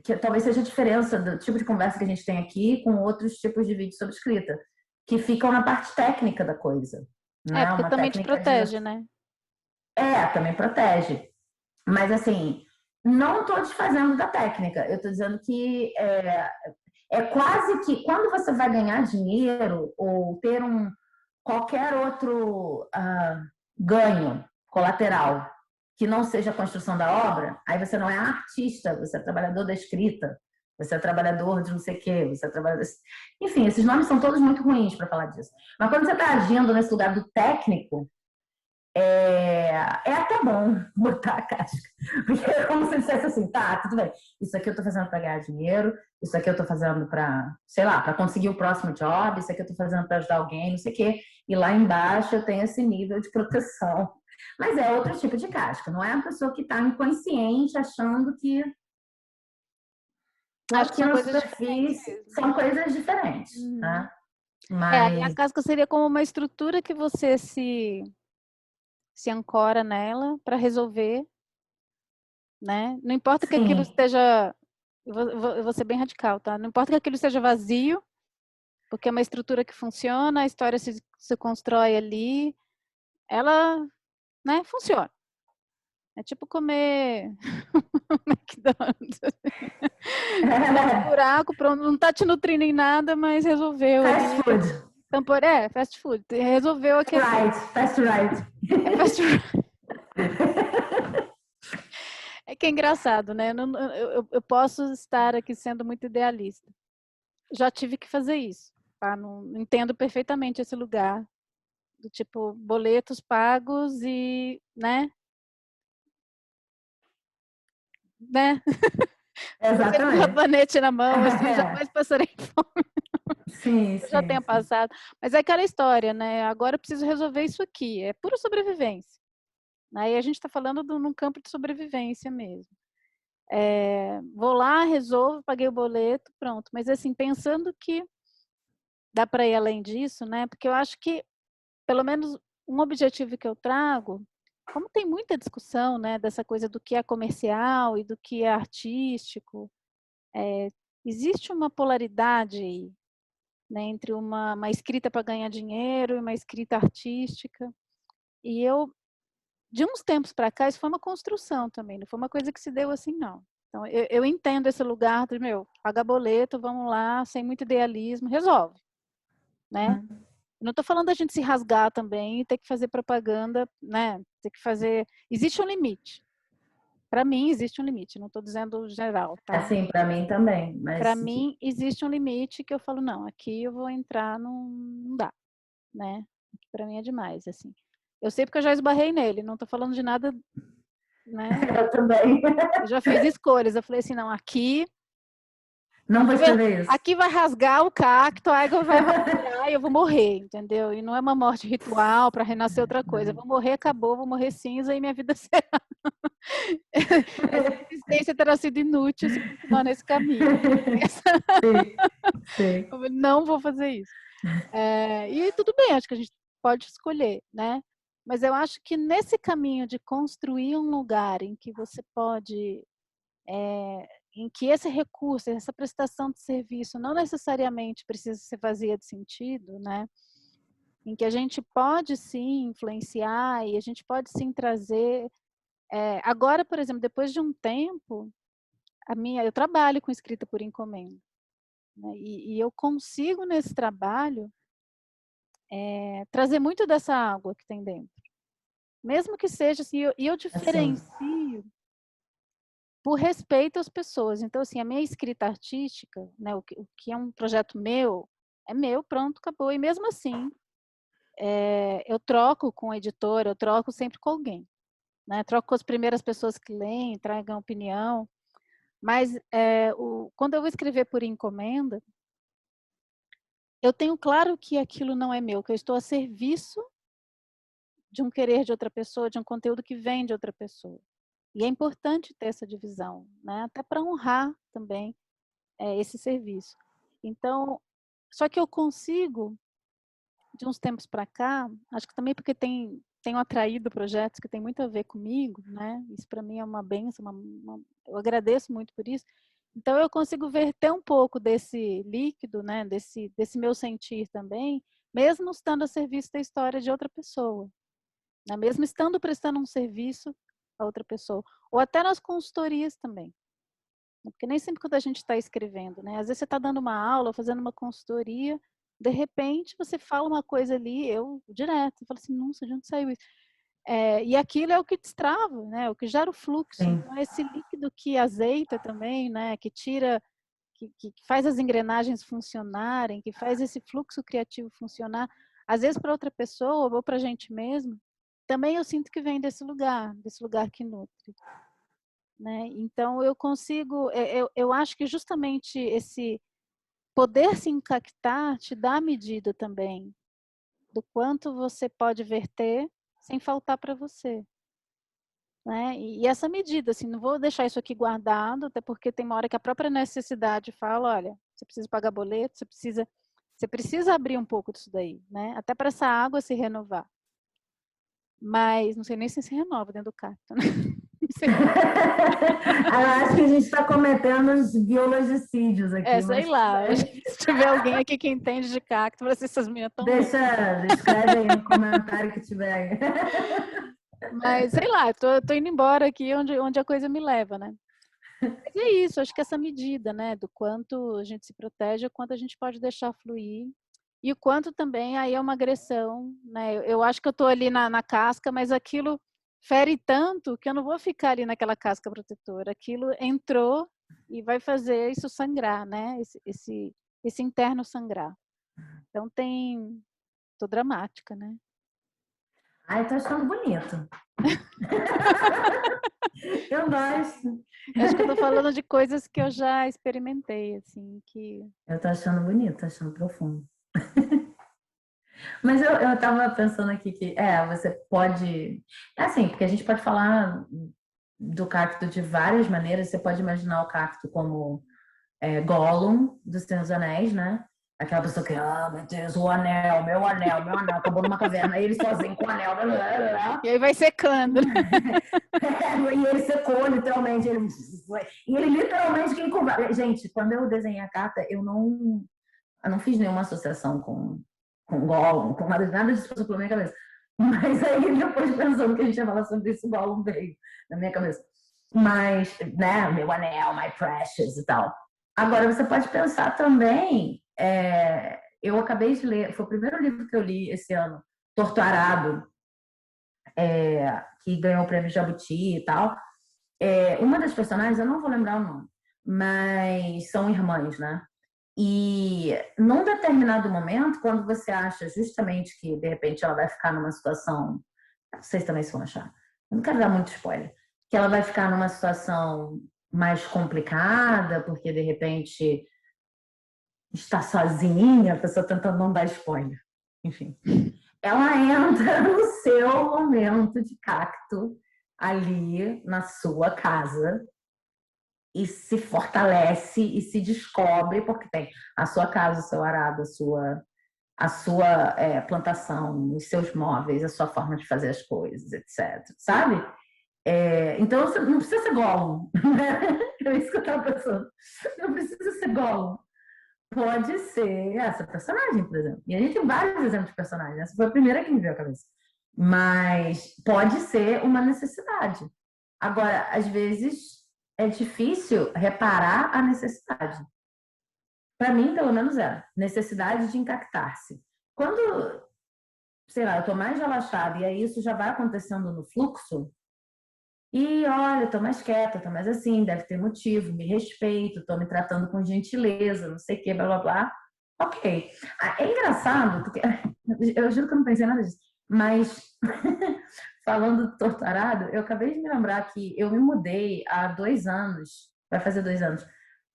que talvez seja a diferença do tipo de conversa que a gente tem aqui com outros tipos de vídeo sobre escrita, que ficam na parte técnica da coisa. É, Né? porque Uma também te técnica de. protege, né? Também protege. Mas, assim, não estou desfazendo da técnica. Eu estou dizendo que é quase que quando você vai ganhar dinheiro ou ter qualquer outro ganho colateral que não seja a construção da obra, aí você não é artista, você é trabalhador da escrita, você é trabalhador de não sei o quê, você é trabalhador... Enfim, esses nomes são todos muito ruins para falar disso. Mas quando você está agindo nesse lugar do técnico, é até bom botar a casca. Porque é como se dissesse assim, tá, tudo bem. Isso aqui eu tô fazendo para ganhar dinheiro, isso aqui eu tô fazendo para, sei lá, para conseguir o próximo job, isso aqui eu tô fazendo para ajudar alguém, não sei o quê. E lá embaixo eu tenho esse nível de proteção. Mas é outro tipo de casca, não é a pessoa que está inconsciente achando que tô Acho que aqui são na coisas diferentes superfície. mesmo. São coisas diferentes, Uhum. tá? Aí a Mas, casca seria como uma estrutura que você se ancora nela para resolver, né? Não importa que aquilo sim, esteja, eu vou ser bem radical, tá? Não importa que aquilo esteja vazio, porque é uma estrutura que funciona, a história se constrói ali, ela, né, funciona. É tipo comer McDonald's. Entrou no buraco, pronto, não tá te nutrindo em nada, mas resolveu fast ali. food, Fast food. Resolveu aquele. fast right. É fast food. É que é engraçado, né? Eu posso estar aqui sendo muito idealista. Já tive que fazer isso, tá? Não entendo perfeitamente esse lugar do tipo boletos pagos e, né? Você com um Exatamente. rabanete na mão, assim, jamais passarei fome. Sim, Eu já sim, tenha sim. passado. Mas é aquela história, né? Agora eu preciso resolver isso aqui. É pura sobrevivência. Aí a gente está falando num campo de sobrevivência mesmo. Vou lá, resolvo, paguei o boleto, pronto. Mas assim, pensando que dá para ir além disso, né? Porque eu acho que, pelo menos, um objetivo que eu trago, como tem muita discussão, né, dessa coisa do que é comercial e do que é artístico, existe uma polaridade aí, né, entre uma escrita para ganhar dinheiro e uma escrita artística. E eu, de uns tempos para cá, isso foi uma construção também, não foi uma coisa que se deu assim, não. Então, eu entendo esse lugar de, paga boleto, vamos lá, sem muito idealismo, resolve, né? Não estou falando da gente se rasgar também e ter que fazer propaganda, né? Ter que fazer. Existe um limite. Para mim, existe um limite. Não estou dizendo geral, tá? Assim, para mim também, Para mas mim, existe um limite que eu falo, não, aqui eu vou entrar, não dá, né? Para mim é demais, assim. Eu sei porque eu já esbarrei nele, não estou falando de nada, né? eu também. Eu já fiz escolhas. Eu falei assim, não, Não vou escrever isso. aqui vai rasgar o cacto, a água vai evaporar e eu vou morrer, entendeu? E não é uma morte ritual para renascer outra coisa. Eu vou morrer, acabou, vou morrer cinza e minha vida será. Essa existência terá sido inútil se continuar nesse caminho. Sim, sim. Eu não vou fazer isso. E tudo bem, acho que a gente pode escolher, né? Mas eu acho que nesse caminho de construir um lugar em que você pode, em que esse recurso, essa prestação de serviço não necessariamente precisa ser vazia de sentido, né? Em que a gente pode sim influenciar e a gente pode sim trazer. Agora, por exemplo, depois de um tempo, eu trabalho com escrita por encomenda, né? E eu consigo nesse trabalho trazer muito dessa água que tem dentro, mesmo que seja assim, eu Assim, diferencio por respeito às pessoas. Então, assim, a minha escrita artística, né, o que é um projeto meu, é meu, pronto, acabou. E mesmo assim, eu troco com a editora, eu troco sempre com alguém, né? Troco com as primeiras pessoas que leem, tragam opinião. Mas quando eu vou escrever por encomenda, eu tenho claro que aquilo não é meu, que eu estou a serviço de um querer de outra pessoa, de um conteúdo que vem de outra pessoa. E é importante ter essa divisão, né? Até para honrar também esse serviço. Então, só que eu consigo, de uns tempos para cá, acho que também porque tenho atraído projetos que têm muito a ver comigo, né? Isso para mim é uma benção, eu agradeço muito por isso. Então eu consigo verter um pouco desse líquido, né? Desse meu sentir também, mesmo estando a serviço da história de outra pessoa, né? Mesmo estando prestando um serviço a outra pessoa, ou até nas consultorias também. Porque nem sempre quando a gente está escrevendo, né? Às vezes você está dando uma aula, fazendo uma consultoria, de repente você fala uma coisa ali, eu direto, eu falo assim, nossa, de onde saiu isso? E aquilo é o que destrava, né? O que gera o fluxo. sim. Então, esse líquido que azeita também, né? Que tira, que faz as engrenagens funcionarem, que faz esse fluxo criativo funcionar, às vezes para outra pessoa ou para a gente mesmo, também eu sinto que vem desse lugar que nutre, né? Então eu consigo, eu acho que justamente esse poder se encactar te dá a medida também do quanto você pode verter sem faltar para você, né? E essa medida, assim, não vou deixar isso aqui guardado, até porque tem uma hora que a própria necessidade fala, olha, você precisa pagar boleto, você precisa abrir um pouco disso daí, né? Até para essa água se renovar. Mas não sei nem se renova dentro do cacto, né? Eu acho que a gente está cometendo uns biologicídios aqui, Sei mas lá. Se tiver alguém aqui que entende de cacto, para ser essas minhas tão escreve aí no comentário que tiver. Mas sei lá, tô indo embora aqui onde a coisa me leva, né? Mas é isso, acho que essa medida, né, do quanto a gente se protege, o quanto a gente pode deixar fluir e o quanto também aí é uma agressão, né? Eu acho que eu tô ali na casca, mas aquilo fere tanto que eu não vou ficar ali naquela casca protetora. Aquilo entrou e vai fazer isso sangrar, né? Esse interno sangrar. Então tô dramática, né? Ai, tô achando bonito. Eu gosto. Acho que eu tô falando de coisas que eu já experimentei, assim, que... Eu tô achando bonito, tô achando profundo. Mas eu tava pensando aqui que, você pode... É assim, porque a gente pode falar do cacto de várias maneiras. Você pode imaginar o cacto como Gollum dos Senhor dos Anéis, né? Aquela pessoa que, meu Deus, o anel, meu anel, acabou numa caverna, ele sozinho com o anel. Blá, blá, blá. E aí vai secando. E ele secou, literalmente. E ele literalmente quem curva. Gente, quando eu desenhei a carta, eu não fiz nenhuma associação com Gollum, com nada disso passou pela minha cabeça. Mas aí, depois pensando que a gente ia falar sobre isso, Gollum veio na minha cabeça. Mas, né, meu anel, my precious e tal. Agora, você pode pensar também, eu acabei de ler, foi o primeiro livro que eu li esse ano, Torto Arado, que ganhou o prêmio Jabuti e tal. Uma das personagens, eu não vou lembrar o nome, mas são irmãs, né? E num determinado momento, quando você acha justamente que de repente ela vai ficar numa situação, vocês também se vão achar, eu não quero dar muito spoiler, que ela vai ficar numa situação mais complicada, porque de repente está sozinha, a pessoa tentando não dar spoiler, enfim. Ela entra no seu momento de cacto ali na sua casa e se fortalece e se descobre, porque tem a sua casa, o seu arado, a sua plantação, os seus móveis, a sua forma de fazer as coisas, etc. Sabe? Então, não precisa ser Gollum. Né? É isso que eu estava pensando. Não precisa ser Gollum. Pode ser essa personagem, por exemplo. E a gente tem vários exemplos de personagens. Essa foi a primeira que me veio à cabeça. Mas pode ser uma necessidade. Agora, às vezes, é difícil reparar a necessidade. Para mim, pelo menos necessidade de encactar-se. Quando, sei lá, eu estou mais relaxada e aí isso já vai acontecendo no fluxo, e olha, estou mais quieta, estou mais assim, deve ter motivo, me respeito, estou me tratando com gentileza, não sei o que, blá, blá, blá. Ok. É engraçado, porque eu juro que eu não pensei nada disso, mas falando do torturado, eu acabei de me lembrar que eu me mudei há 2 anos, vai fazer 2 anos,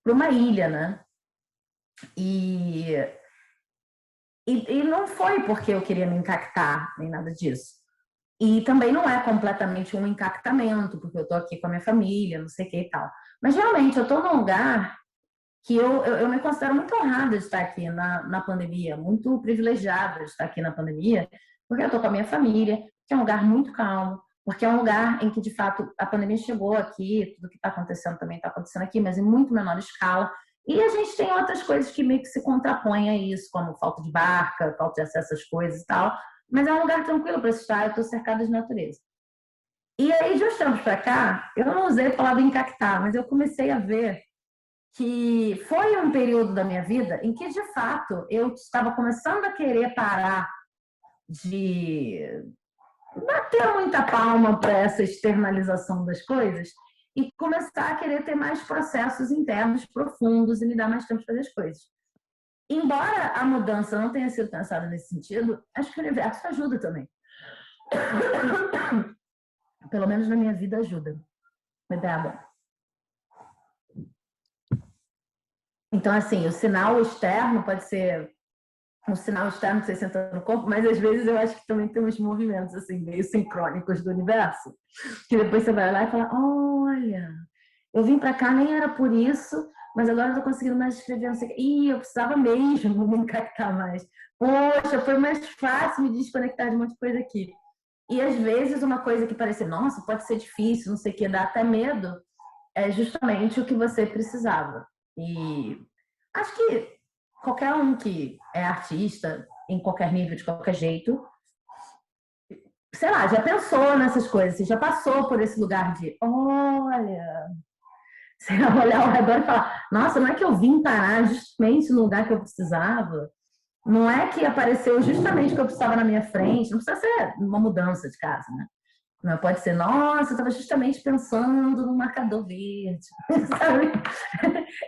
para uma ilha, né? E não foi porque eu queria me encactar, nem nada disso. E também não é completamente um encactamento, porque eu tô aqui com a minha família, não sei o que e tal. Mas realmente eu tô num lugar que eu me considero muito honrada de estar aqui na pandemia, muito privilegiada de estar aqui na pandemia, porque eu tô com a minha família, que é um lugar muito calmo, porque é um lugar em que, de fato, a pandemia chegou aqui, tudo que está acontecendo também está acontecendo aqui, mas em muito menor escala. E a gente tem outras coisas que meio que se contrapõem a isso, como falta de barca, falta de acesso às coisas e tal. Mas é um lugar tranquilo para estar, eu estou cercada de natureza. E aí, de uns tempos para cá, eu não usei a palavra encactar, mas eu comecei a ver que foi um período da minha vida em que, de fato, eu estava começando a querer parar de bater muita palma para essa externalização das coisas e começar a querer ter mais processos internos profundos e me dar mais tempo de fazer as coisas. Embora a mudança não tenha sido pensada nesse sentido, acho que o universo ajuda também. Pelo menos na minha vida ajuda. Mas é bom. Então, assim, o sinal externo pode ser um sinal externo que você senta no corpo, mas às vezes eu acho que também tem uns movimentos assim, meio sincrônicos do universo, que depois você vai lá e fala, olha, eu vim para cá, nem era por isso, mas agora eu tô conseguindo mais escrever, não sei o quê. Ih, eu precisava mesmo me encaixar mais. Poxa, foi mais fácil me desconectar de um monte de coisa aqui. E às vezes uma coisa que parece, nossa, pode ser difícil, não sei o que, dá até medo, é justamente o que você precisava. E acho que qualquer um que é artista, em qualquer nível, de qualquer jeito, sei lá, já pensou nessas coisas, você já passou por esse lugar de, olha, você vai olhar ao redor e falar, nossa, não é que eu vim parar justamente no lugar que eu precisava, não é que apareceu justamente o que eu precisava na minha frente, não precisa ser uma mudança de casa, né? Não pode ser, nossa, eu estava justamente pensando no marcador verde, sabe?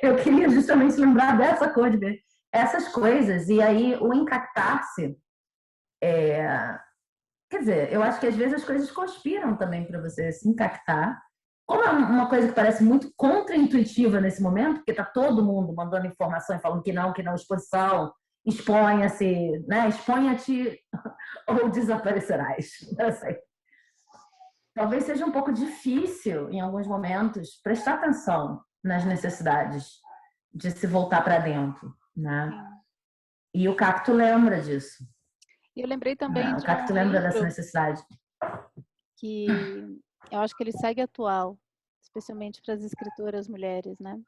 Eu queria justamente lembrar dessa cor de verde. Essas coisas, e aí o encactar-se, quer dizer, eu acho que às vezes as coisas conspiram também para você se encactar. Como é uma coisa que parece muito contra-intuitiva nesse momento, porque está todo mundo mandando informação e falando que não, exposição, exponha-se, né? Exponha-te ou desaparecerás. Não sei. Talvez seja um pouco difícil, em alguns momentos, prestar atenção nas necessidades de se voltar para dentro, né? Sim. E o cacto lembra disso. E eu lembrei também O de um cacto lembra dessa livro necessidade. que eu acho que ele segue atual, especialmente para as escritoras mulheres, né?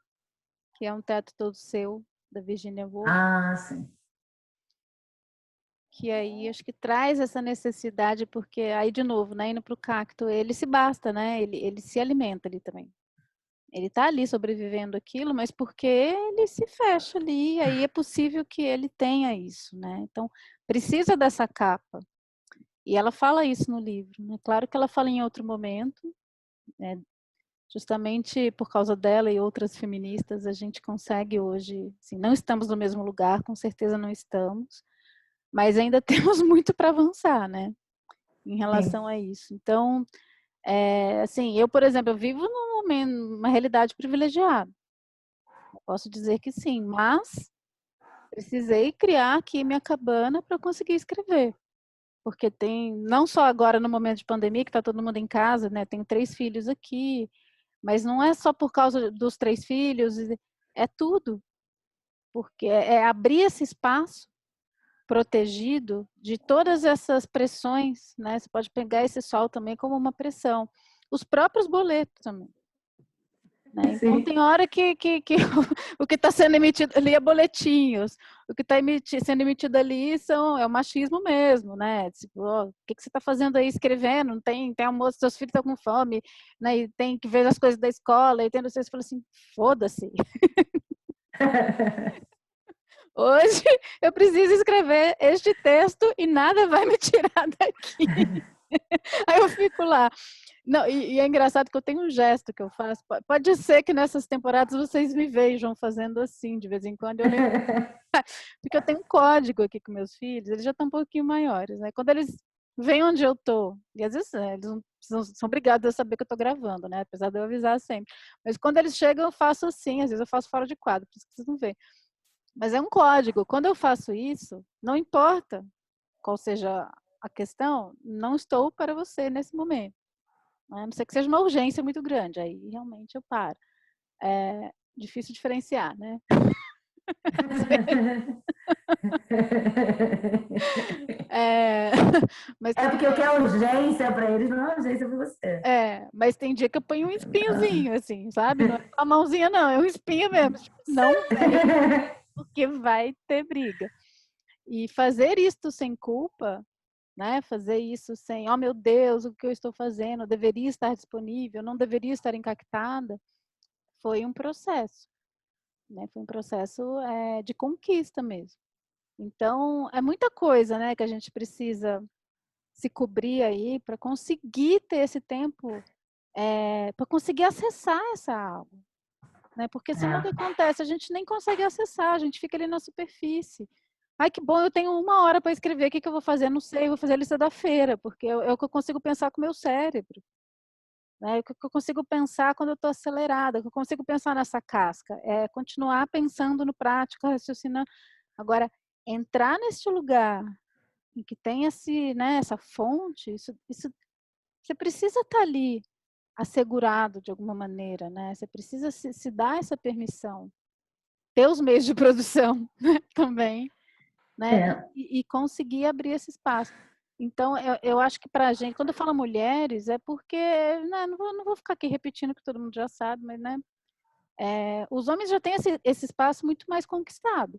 Que é Um Teto Todo Seu, da Virginia Woolf, Ah, sim. que aí acho que traz essa necessidade, porque aí, de novo, né, indo para o cacto, ele se basta, né? Ele se alimenta ali também. Ele está ali sobrevivendo aquilo, mas porque ele se fecha ali, aí é possível que ele tenha isso, né? Então, precisa dessa capa. E ela fala isso no livro, né? Claro que ela fala em outro momento, né? Justamente por causa dela e outras feministas, a gente consegue hoje, assim, não estamos no mesmo lugar, com certeza não estamos, mas ainda temos muito para avançar, né? Em Sim. relação a isso. Então, assim, eu, por exemplo, eu vivo num momento, uma realidade privilegiada. Eu posso dizer que sim, mas precisei criar aqui minha cabana para eu conseguir escrever. Porque tem, não só agora no momento de pandemia, que está todo mundo em casa, né? Tenho 3 filhos aqui, mas não é só por causa dos 3 filhos, é tudo. Porque é abrir esse espaço protegido de todas essas pressões, né? Você pode pegar esse sol também como uma pressão. Os próprios boletos também. Né? Então, Sim. tem hora que o que está sendo emitido ali é boletinhos, o que está sendo emitido ali é o machismo mesmo, né? Tipo, o que você está fazendo aí escrevendo? Não tem almoço, seus filhos estão com fome, né? E tem que ver as coisas da escola, e tem vocês falam assim, foda-se. Hoje eu preciso escrever este texto e nada vai me tirar daqui. Aí eu fico lá. Não, e é engraçado que eu tenho um gesto que eu faço. Pode ser que nessas temporadas vocês me vejam fazendo assim, de vez em quando eu lembro. Porque eu tenho um código aqui com meus filhos, eles já estão um pouquinho maiores, né? Quando eles veem onde eu tô, e às vezes eles não são obrigados a saber que eu tô gravando, né? Apesar de eu avisar sempre. Mas quando eles chegam, eu faço assim, às vezes eu faço fora de quadro, por isso que vocês não veem. Mas é um código. Quando eu faço isso, não importa qual seja a questão, não estou para você nesse momento. A não ser que seja uma urgência muito grande, aí realmente eu paro. É difícil diferenciar, né? É, mas É tem porque o que dia, é urgência para eles não é urgência para você. mas tem dia que eu ponho um espinhozinho, assim, sabe? Não é com a mãozinha, não, é um espinho mesmo. Tipo, não vem, porque vai ter briga. E fazer isto sem culpa, né? Fazer isso sem, oh meu Deus, o que eu estou fazendo? Eu deveria estar disponível, não deveria estar encactada. Foi um processo, né? Foi um processo de conquista mesmo. Então, é muita coisa, né, que a gente precisa se cobrir aí para conseguir ter esse tempo, para conseguir acessar essa água, né? Porque senão o que É. acontece? A gente nem consegue acessar, a gente fica ali na superfície. Ai, que bom, eu tenho 1 hora para escrever, o que que eu vou fazer? Não sei, eu vou fazer a lista da feira, porque é o que eu consigo pensar com o meu cérebro, né? É o que eu consigo pensar quando eu estou acelerada, o que eu consigo pensar nessa casca, é continuar pensando no prático, raciocinando. Agora, entrar nesse lugar em que tem esse, né, essa fonte, isso você precisa estar ali assegurado de alguma maneira, né? Você precisa se dar essa permissão, ter os meios de produção, né, também, né? É, E conseguir abrir esse espaço. Então, eu acho que para a gente, quando eu falo mulheres, é porque, né, não vou ficar aqui repetindo o que todo mundo já sabe, mas, né, os homens já têm esse espaço muito mais conquistado.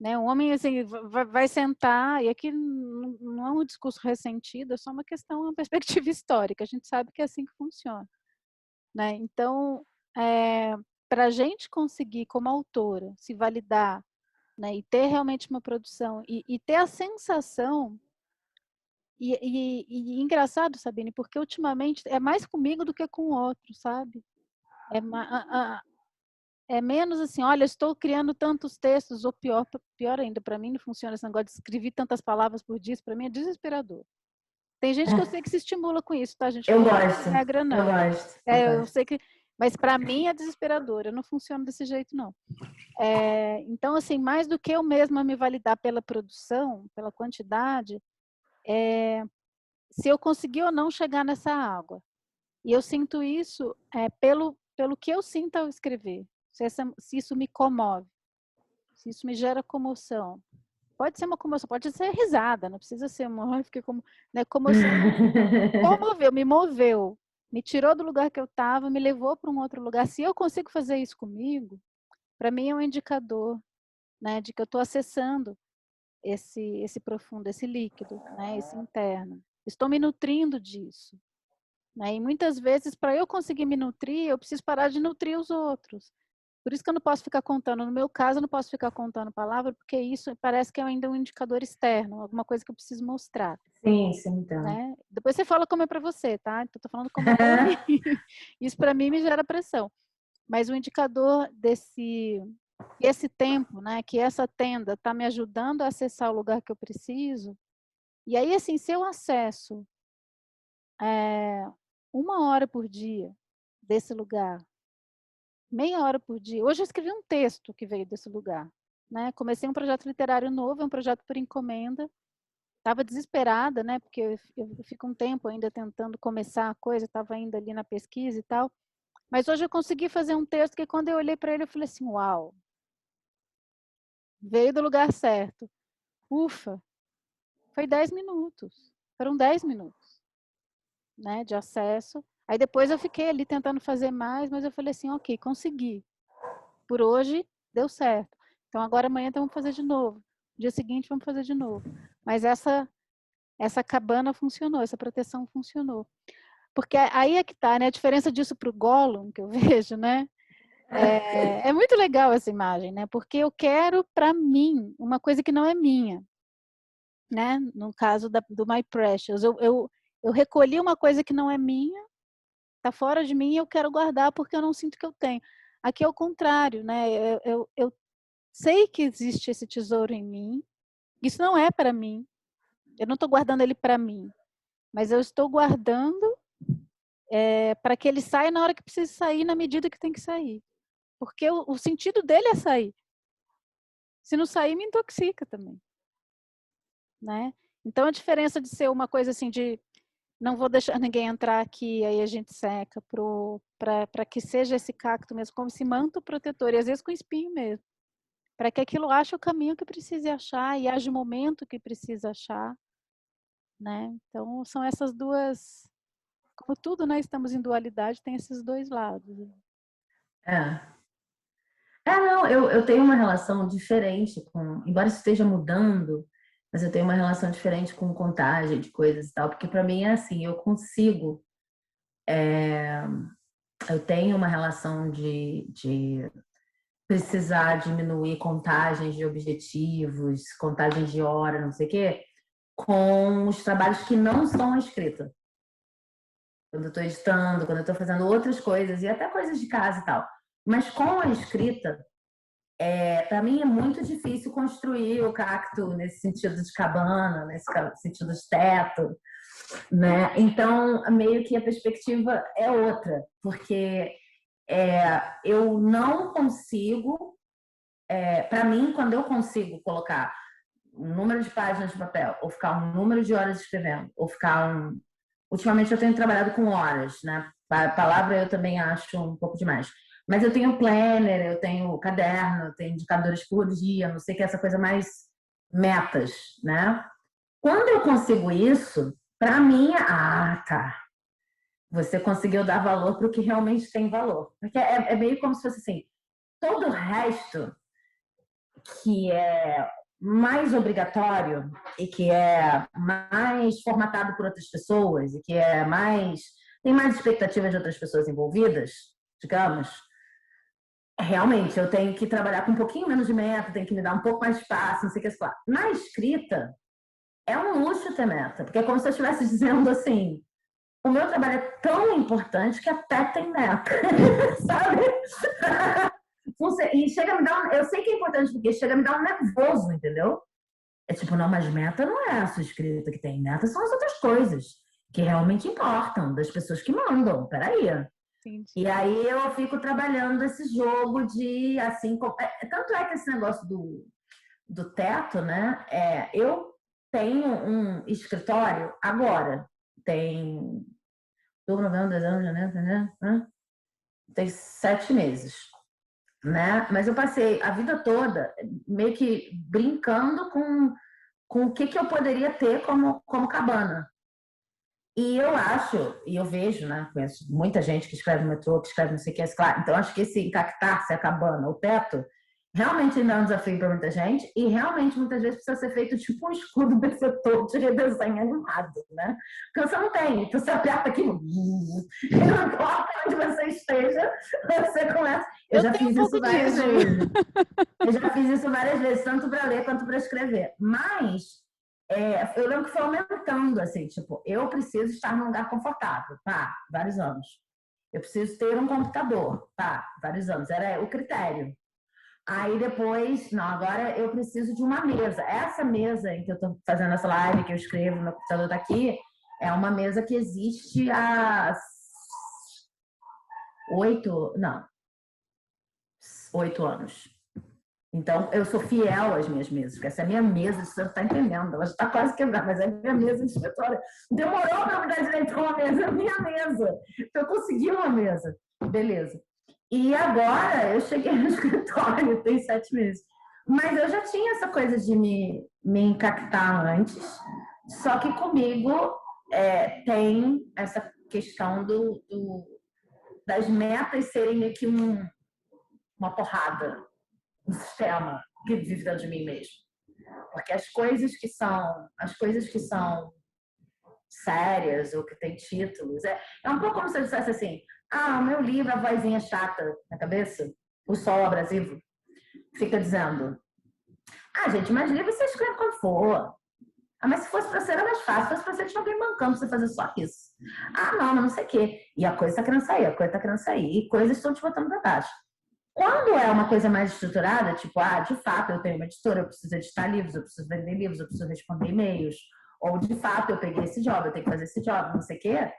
Né, o homem assim, vai sentar, e aqui não é um discurso ressentido, é só uma questão, uma perspectiva histórica, a gente sabe que é assim que funciona. Né? Então, para a gente conseguir, como autora, se validar, né, e ter realmente uma produção, e ter a sensação, e engraçado, Sabine, porque ultimamente é mais comigo do que com o outro, sabe? É, é menos assim, olha, estou criando tantos textos, ou pior ainda, para mim não funciona esse negócio de escrever tantas palavras por dia, para mim é desesperador. Tem gente que eu sei que se estimula com isso, tá, gente? Que eu não é gosto, regra, eu não. gosto, eu Eu gosto. sei que, mas para mim é desesperador, eu não funciono desse jeito, não. Então, assim, mais do que eu mesma me validar pela produção, pela quantidade, se eu conseguir ou não chegar nessa água. E eu sinto isso pelo que eu sinto ao escrever. Se isso me comove, se isso me gera comoção. Pode ser uma comoção, pode ser risada, não precisa ser uma, ai, fiquei como, né, comoção, mas comoveu, me moveu, me tirou do lugar que eu estava, me levou para um outro lugar. Se eu consigo fazer isso comigo, para mim é um indicador, né, de que eu estou acessando esse profundo, esse líquido, né, esse interno. Estou me nutrindo disso. Né? E muitas vezes, para eu conseguir me nutrir, eu preciso parar de nutrir os outros. Por isso que eu não posso ficar contando, no meu caso, eu não posso ficar contando palavra, porque isso parece que é ainda um indicador externo, alguma coisa que eu preciso mostrar. Sim, sim, então. Né? Depois você fala como é para você, tá? Então, estou falando como é para mim. Isso para mim me gera pressão. Mas o indicador esse tempo, né, que essa tenda está me ajudando a acessar o lugar que eu preciso. E aí, assim, se eu acesso 1 hora por dia desse lugar, meia hora por dia. Hoje eu escrevi um texto que veio desse lugar. Né? Comecei um projeto literário novo, é um projeto por encomenda. Estava desesperada, né? Porque eu fico um tempo ainda tentando começar a coisa, estava ainda ali na pesquisa e tal. Mas hoje eu consegui fazer um texto que quando eu olhei para ele, eu falei assim, uau, veio do lugar certo. Ufa, foi 10 minutos. Foram 10 minutos, né, de acesso. Aí depois eu fiquei ali tentando fazer mais, mas eu falei assim, ok, consegui. Por hoje, deu certo. Então agora amanhã então, vamos fazer de novo. No dia seguinte vamos fazer de novo. Mas essa cabana funcionou, essa proteção funcionou. Porque aí é que tá, né? A diferença disso para o Gollum, que eu vejo, né? É muito legal essa imagem, né? Porque eu quero para mim uma coisa que não é minha, né? No caso do My Precious, eu recolhi uma coisa que não é minha, tá fora de mim e eu quero guardar porque eu não sinto que eu tenho. Aqui é o contrário, né? Eu sei que existe esse tesouro em mim. Isso não é para mim. Eu não estou guardando ele para mim, mas eu estou guardando para que ele saia na hora que precisa sair, na medida que tem que sair. Porque o sentido dele é sair. Se não sair, me intoxica também. Né? Então, a diferença de ser uma coisa assim de não vou deixar ninguém entrar aqui, aí a gente seca, para que seja esse cacto mesmo, como esse manto protetor, e às vezes com espinho mesmo, para que aquilo ache o caminho que precise achar e haja o momento que precisa achar. Né? Então, são essas duas, como tudo, né, estamos em dualidade, tem esses dois lados. É. Não, eu tenho uma relação diferente com, embora isso esteja mudando, mas eu tenho uma relação diferente com contagem de coisas e tal, porque para mim é assim, eu consigo, eu tenho uma relação de precisar diminuir contagens de objetivos, contagens de hora, não sei o quê, com os trabalhos que não são a escrita. Quando eu estou editando, quando eu estou fazendo outras coisas, e até coisas de casa e tal. Mas com a escrita, Para mim é muito difícil construir o cacto nesse sentido de cabana, nesse sentido de teto, né? Então, meio que a perspectiva é outra, porque eu não consigo, para mim, quando eu consigo colocar um número de páginas de papel, ou ficar um número de horas escrevendo, ou ficar um. Ultimamente eu tenho trabalhado com horas, né? A palavra eu também acho um pouco demais. Mas eu tenho planner, eu tenho caderno, eu tenho indicadores por dia, não sei que essa coisa mais metas, né? Quando eu consigo isso, para mim, tá. Você conseguiu dar valor para o que realmente tem valor. Porque é meio como se fosse assim, todo o resto que é mais obrigatório e que é mais formatado por outras pessoas e que tem mais expectativa de outras pessoas envolvidas, digamos, realmente eu tenho que trabalhar com um pouquinho menos de meta, tenho que me dar um pouco mais de espaço, não sei o que lá. Na escrita, é um luxo ter meta, porque é como se eu estivesse dizendo assim, o meu trabalho é tão importante que até tem meta, sabe? E chega a me dar eu sei que é importante porque chega a me dar um nervoso, entendeu? É tipo, não, mas meta não é a sua escrita que tem, meta são as outras coisas que realmente importam, das pessoas que mandam, peraí. Entendi. E aí eu fico trabalhando esse jogo de, assim, tanto é que esse negócio do teto, né, eu tenho um escritório agora, tem outubro, novembro, dezembro, janeiro, né? Tem 7 meses, né? Mas eu passei a vida toda meio que brincando com o que eu poderia ter como cabana. E eu acho, e eu vejo, né? Conheço muita gente que escreve no metrô, que escreve não sei o que, claro. Então, acho que esse encactar-se a cabana, o teto, realmente ainda é um desafio para muita gente, e realmente muitas vezes precisa ser feito tipo um escudo defletor de redesenho animado, né? Porque você não tem, então você aperta aqui, e não importa onde você esteja, você começa. Eu já tenho um fiz pouco isso várias disso. vezes. Eu já fiz isso várias vezes, tanto para ler quanto para escrever. Mas eu lembro que foi aumentando, assim, tipo, eu preciso estar num lugar confortável, tá? Vários anos. Eu preciso ter um computador, tá? Vários anos. Era o critério. Aí depois, não, agora eu preciso de uma mesa. Essa mesa em que eu estou fazendo essa live, que eu escrevo, meu computador está aqui, é uma mesa que existe há 8 anos. Então, eu sou fiel às minhas mesas, porque essa é a minha mesa, você não está entendendo, ela já está quase quebrada, mas é a minha mesa de escritório. Demorou para me dar direito a uma mesa, é a minha mesa. Então, eu consegui uma mesa. Beleza. E agora, eu cheguei no escritório, tem 7 meses. Mas eu já tinha essa coisa de me encactar antes, só que comigo tem essa questão das metas serem meio que uma porrada, um sistema que vive dentro de mim mesmo. Porque as coisas que são sérias ou que têm títulos, é um pouco como se eu dissesse assim, o meu livro, a vozinha chata na cabeça, o sol abrasivo, fica dizendo, gente, mas livro você escreve quando for. Mas se fosse para ser era mais fácil, se fosse para ser tinha alguém bancando pra você fazer só isso. Não, mas não sei o quê. E a coisa está querendo sair, a coisa está querendo sair, e coisas estão te botando para baixo. Quando é uma coisa mais estruturada, tipo, de fato, eu tenho uma editora, eu preciso editar livros, eu preciso vender livros, eu preciso responder e-mails, ou de fato, eu peguei esse job, eu tenho que fazer esse job, não sei o quê,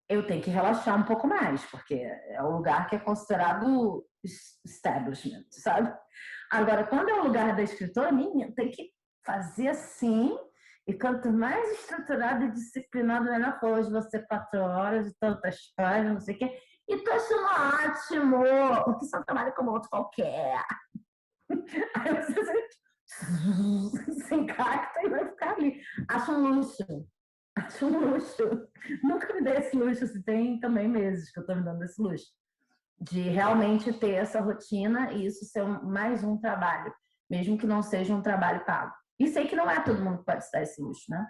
eu tenho que relaxar um pouco mais, porque é um lugar que é considerado establishment, sabe? Agora, quando é o lugar da escritora, minha, tem que fazer assim, e quanto mais estruturado e disciplinado, melhor. Hoje você 4 horas e tantas páginas, não sei o quê. E tô achando ótimo, porque você trabalha como outro qualquer. Aí você se encacta e vai ficar ali. Acho um luxo. Acho um luxo. Nunca me dei esse luxo, se tem também meses que eu tô me dando esse luxo. De realmente ter essa rotina e isso ser mais um trabalho, mesmo que não seja um trabalho pago. E sei que não é todo mundo que pode se dar esse luxo, né?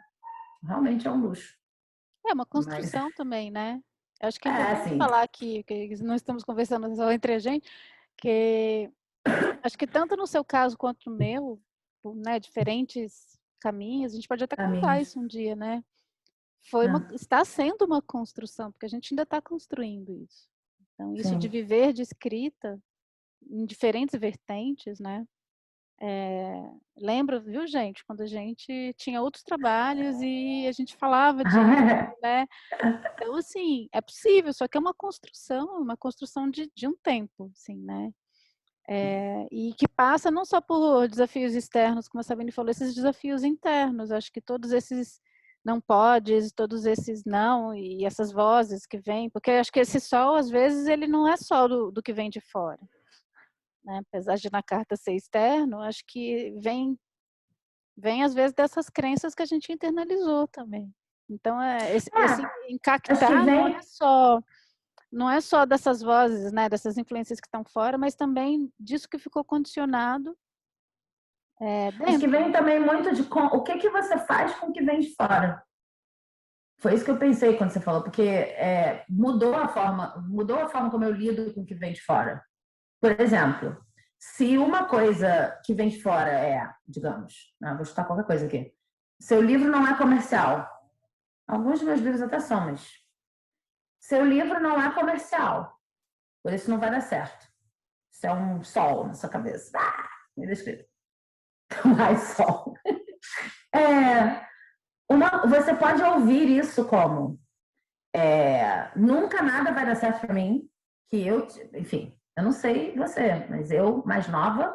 Realmente é um luxo. É uma construção também, né? Eu acho que é importante Sim. falar que não estamos conversando só entre a gente, que acho que tanto no seu caso quanto no meu, né, diferentes caminhos, a gente pode até contar isso um dia, né? Está sendo uma construção, porque a gente ainda está construindo isso. Então, isso de viver de escrita em diferentes vertentes, né? Lembro, viu, gente, quando a gente tinha outros trabalhos e a gente falava disso, né? Então, assim, é possível, só que é uma construção de um tempo, assim, né? E que passa não só por desafios externos, como a Sabine falou, esses desafios internos. Acho que todos esses não podes, todos esses não, e essas vozes que vêm, porque acho que esse sol, às vezes, ele não é só do que vem de fora, né? Apesar de na carta ser externo, acho que vem às vezes dessas crenças que a gente internalizou também. Então, esse acho que encactar vem... não é só dessas vozes, né, dessas influências que estão fora, mas também disso que ficou condicionado dentro. Acho que vem também muito de o que você faz com o que vem de fora. Foi isso que eu pensei quando você falou, porque mudou a forma como eu lido com o que vem de fora. Por exemplo, se uma coisa que vem de fora digamos, vou chutar qualquer coisa aqui, seu livro não é comercial. Alguns dos meus livros até são, mas seu livro não é comercial. Por isso não vai dar certo. Isso é um sol na sua cabeça. Me descrito. Mais sol. Você pode ouvir isso como nunca nada vai dar certo para mim, enfim, eu não sei você, mas eu, mais nova,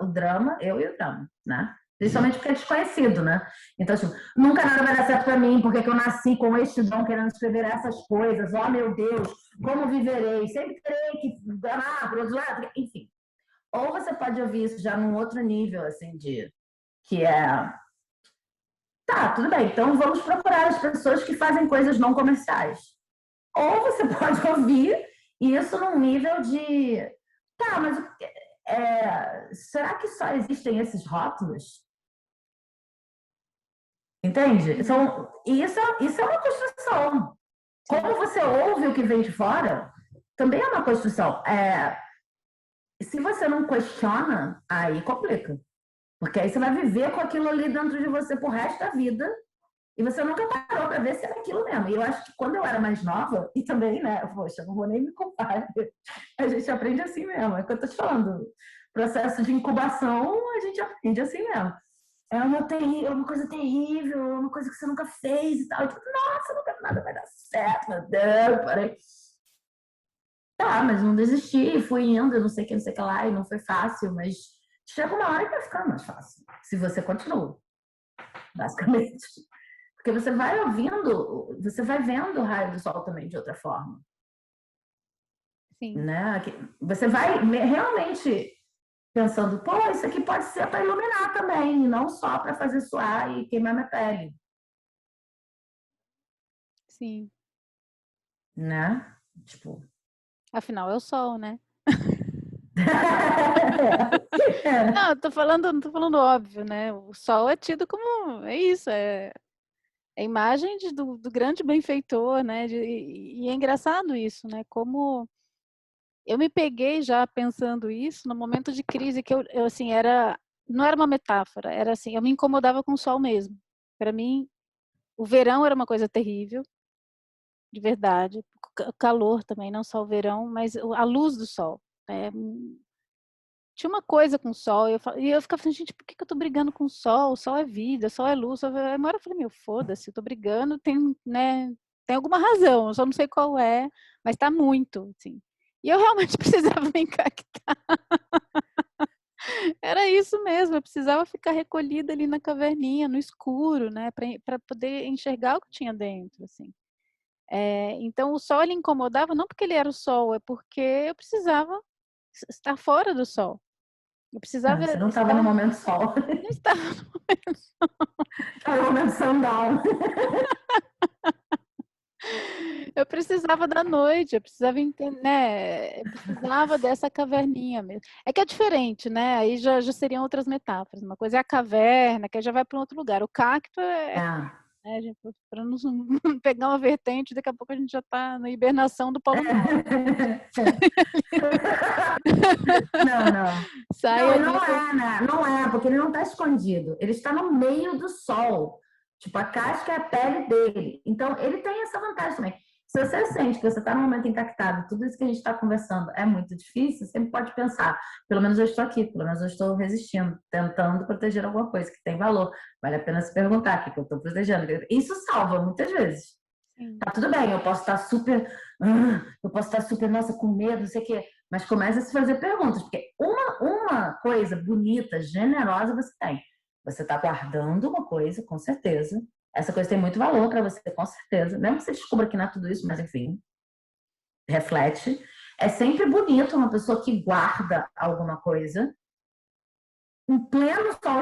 eu e o drama, né? Principalmente porque é desconhecido, né? Então, assim, nunca nada vai dar certo para mim, porque eu nasci com este dom querendo escrever essas coisas, oh meu Deus, como viverei? Sempre terei que ganhar por outro lado, enfim. Ou você pode ouvir isso já num outro nível, assim, que tá, tudo bem, então vamos procurar as pessoas que fazem coisas não comerciais. Ou você pode ouvir isso num nível de... Tá, mas será que só existem esses rótulos? Entende? Isso é uma construção. Como você ouve o que vem de fora, também é uma construção. Se você não questiona, aí complica. Porque aí você vai viver com aquilo ali dentro de você pro resto da vida e você nunca parou para ver se era aquilo mesmo. E eu acho que quando eu era mais nova, e também, né, poxa, não vou nem me culpar, a gente aprende assim mesmo. É o que eu tô te falando. Processo de incubação, a gente aprende assim mesmo. É uma coisa terrível, uma coisa que você nunca fez e tal. E, nossa, nunca nada vai dar certo, meu Deus, parei. Tá, mas não desisti, fui indo, não sei o que lá, e não foi fácil, mas chega uma hora que vai ficar mais fácil, se você continua, basicamente. Porque você vai ouvindo, você vai vendo o raio do sol também de outra forma. Sim. Né? Você vai realmente pensando, pô, isso aqui pode ser para iluminar também, não só para fazer suar e queimar minha pele. Sim. Né? Tipo... Afinal, é o sol, né? Não, não tô falando óbvio, né? O sol é tido como, é isso, é imagem do grande benfeitor, né? E é engraçado isso, né? Como eu me peguei já pensando isso no momento de crise que eu assim, não era uma metáfora, era assim, eu me incomodava com o sol mesmo. Para mim, o verão era uma coisa terrível, de verdade. O calor também, não só o verão, mas a luz do sol, né? Tinha uma coisa com o sol, e eu ficava assim, gente, por que eu tô brigando com o sol? O sol é vida, o sol é luz. Aí uma hora eu falei, meu, foda-se, eu tô brigando, né, tem alguma razão, eu só não sei qual é, mas tá muito, assim. E eu realmente precisava me encactar. Era isso mesmo, eu precisava ficar recolhida ali na caverninha, no escuro, né, para poder enxergar o que tinha dentro, assim. Então o sol ele incomodava não porque ele era o sol, é porque eu precisava estar fora do sol. Eu precisava Você não estava estar... no momento sol. Não estava no momento sol. Estava no momento sundown. Eu precisava da noite, eu precisava entender, né? Eu precisava dessa caverninha mesmo. É que é diferente, né? Aí já seriam outras metáforas. Uma coisa é a caverna, que aí já vai para um outro lugar. O cacto né, para não pegar uma vertente, daqui a pouco a gente já está na hibernação do Polo Norte. Não. Sai Não, ali não é, porque ele não está escondido. Ele está no meio do sol. Tipo, a casca é a pele dele. Então, ele tem essa vantagem também. Se você sente que você está num momento encactado, tudo isso que a gente está conversando é muito difícil, você pode pensar, pelo menos eu estou aqui, pelo menos eu estou resistindo, tentando proteger alguma coisa que tem valor. Vale a pena se perguntar o que eu estou protegendo. Isso salva muitas vezes. Sim. Tá tudo bem, eu posso estar super, nossa, com medo, não sei o quê, mas comece a se fazer perguntas, porque uma coisa bonita, generosa você tem. Você está guardando uma coisa, com certeza. Essa coisa tem muito valor para você, com certeza. Mesmo que você descubra que não é tudo isso, mas enfim, reflete. É sempre bonito uma pessoa que guarda alguma coisa em pleno sol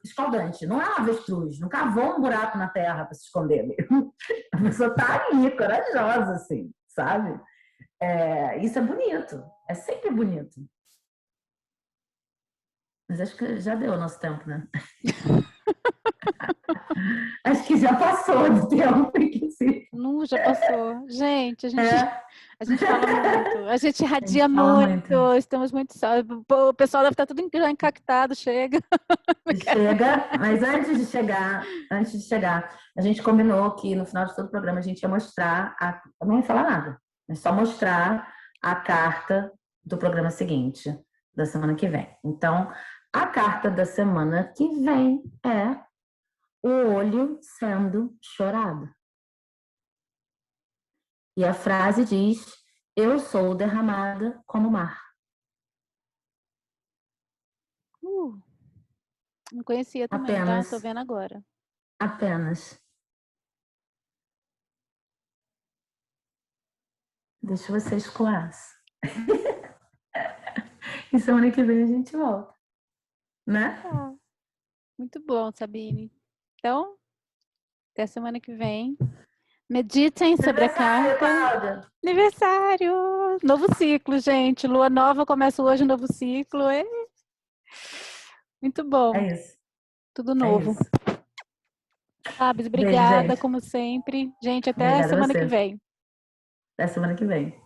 escaldante. Não é um avestruz, não cavou um buraco na terra para se esconder mesmo. A pessoa está ali, corajosa, assim, sabe? Isso é bonito, é sempre bonito. Mas acho que já deu o nosso tempo, né? Acho que já passou do tempo. Não, já passou. Gente, É. a gente fala muito, a gente A radia gente fala muito. muito, estamos muito. O pessoal deve estar tudo já encactado, chega. Chega, mas antes de chegar, a gente combinou que no final de todo o programa a gente ia mostrar, não ia falar nada, mas só mostrar a carta do programa seguinte, da semana que vem. Então, a carta da semana que vem é o olho sendo chorado. E a frase diz: eu sou derramada como o mar. Não conhecia também, tá? Tô vendo agora. Apenas. Deixa você escoar. E semana que vem a gente volta, né? Tá. Muito bom, Sabine. Então, até semana que vem. Meditem sobre a Aniversário, carta. Cláudia! Aniversário! Novo ciclo, gente. Lua nova começa hoje, novo ciclo. Muito bom. É isso. Tudo É novo. isso. Sabes, Beijo, obrigada, gente. como sempre. Gente, até Obrigada a semana que você. vem. Até semana que vem.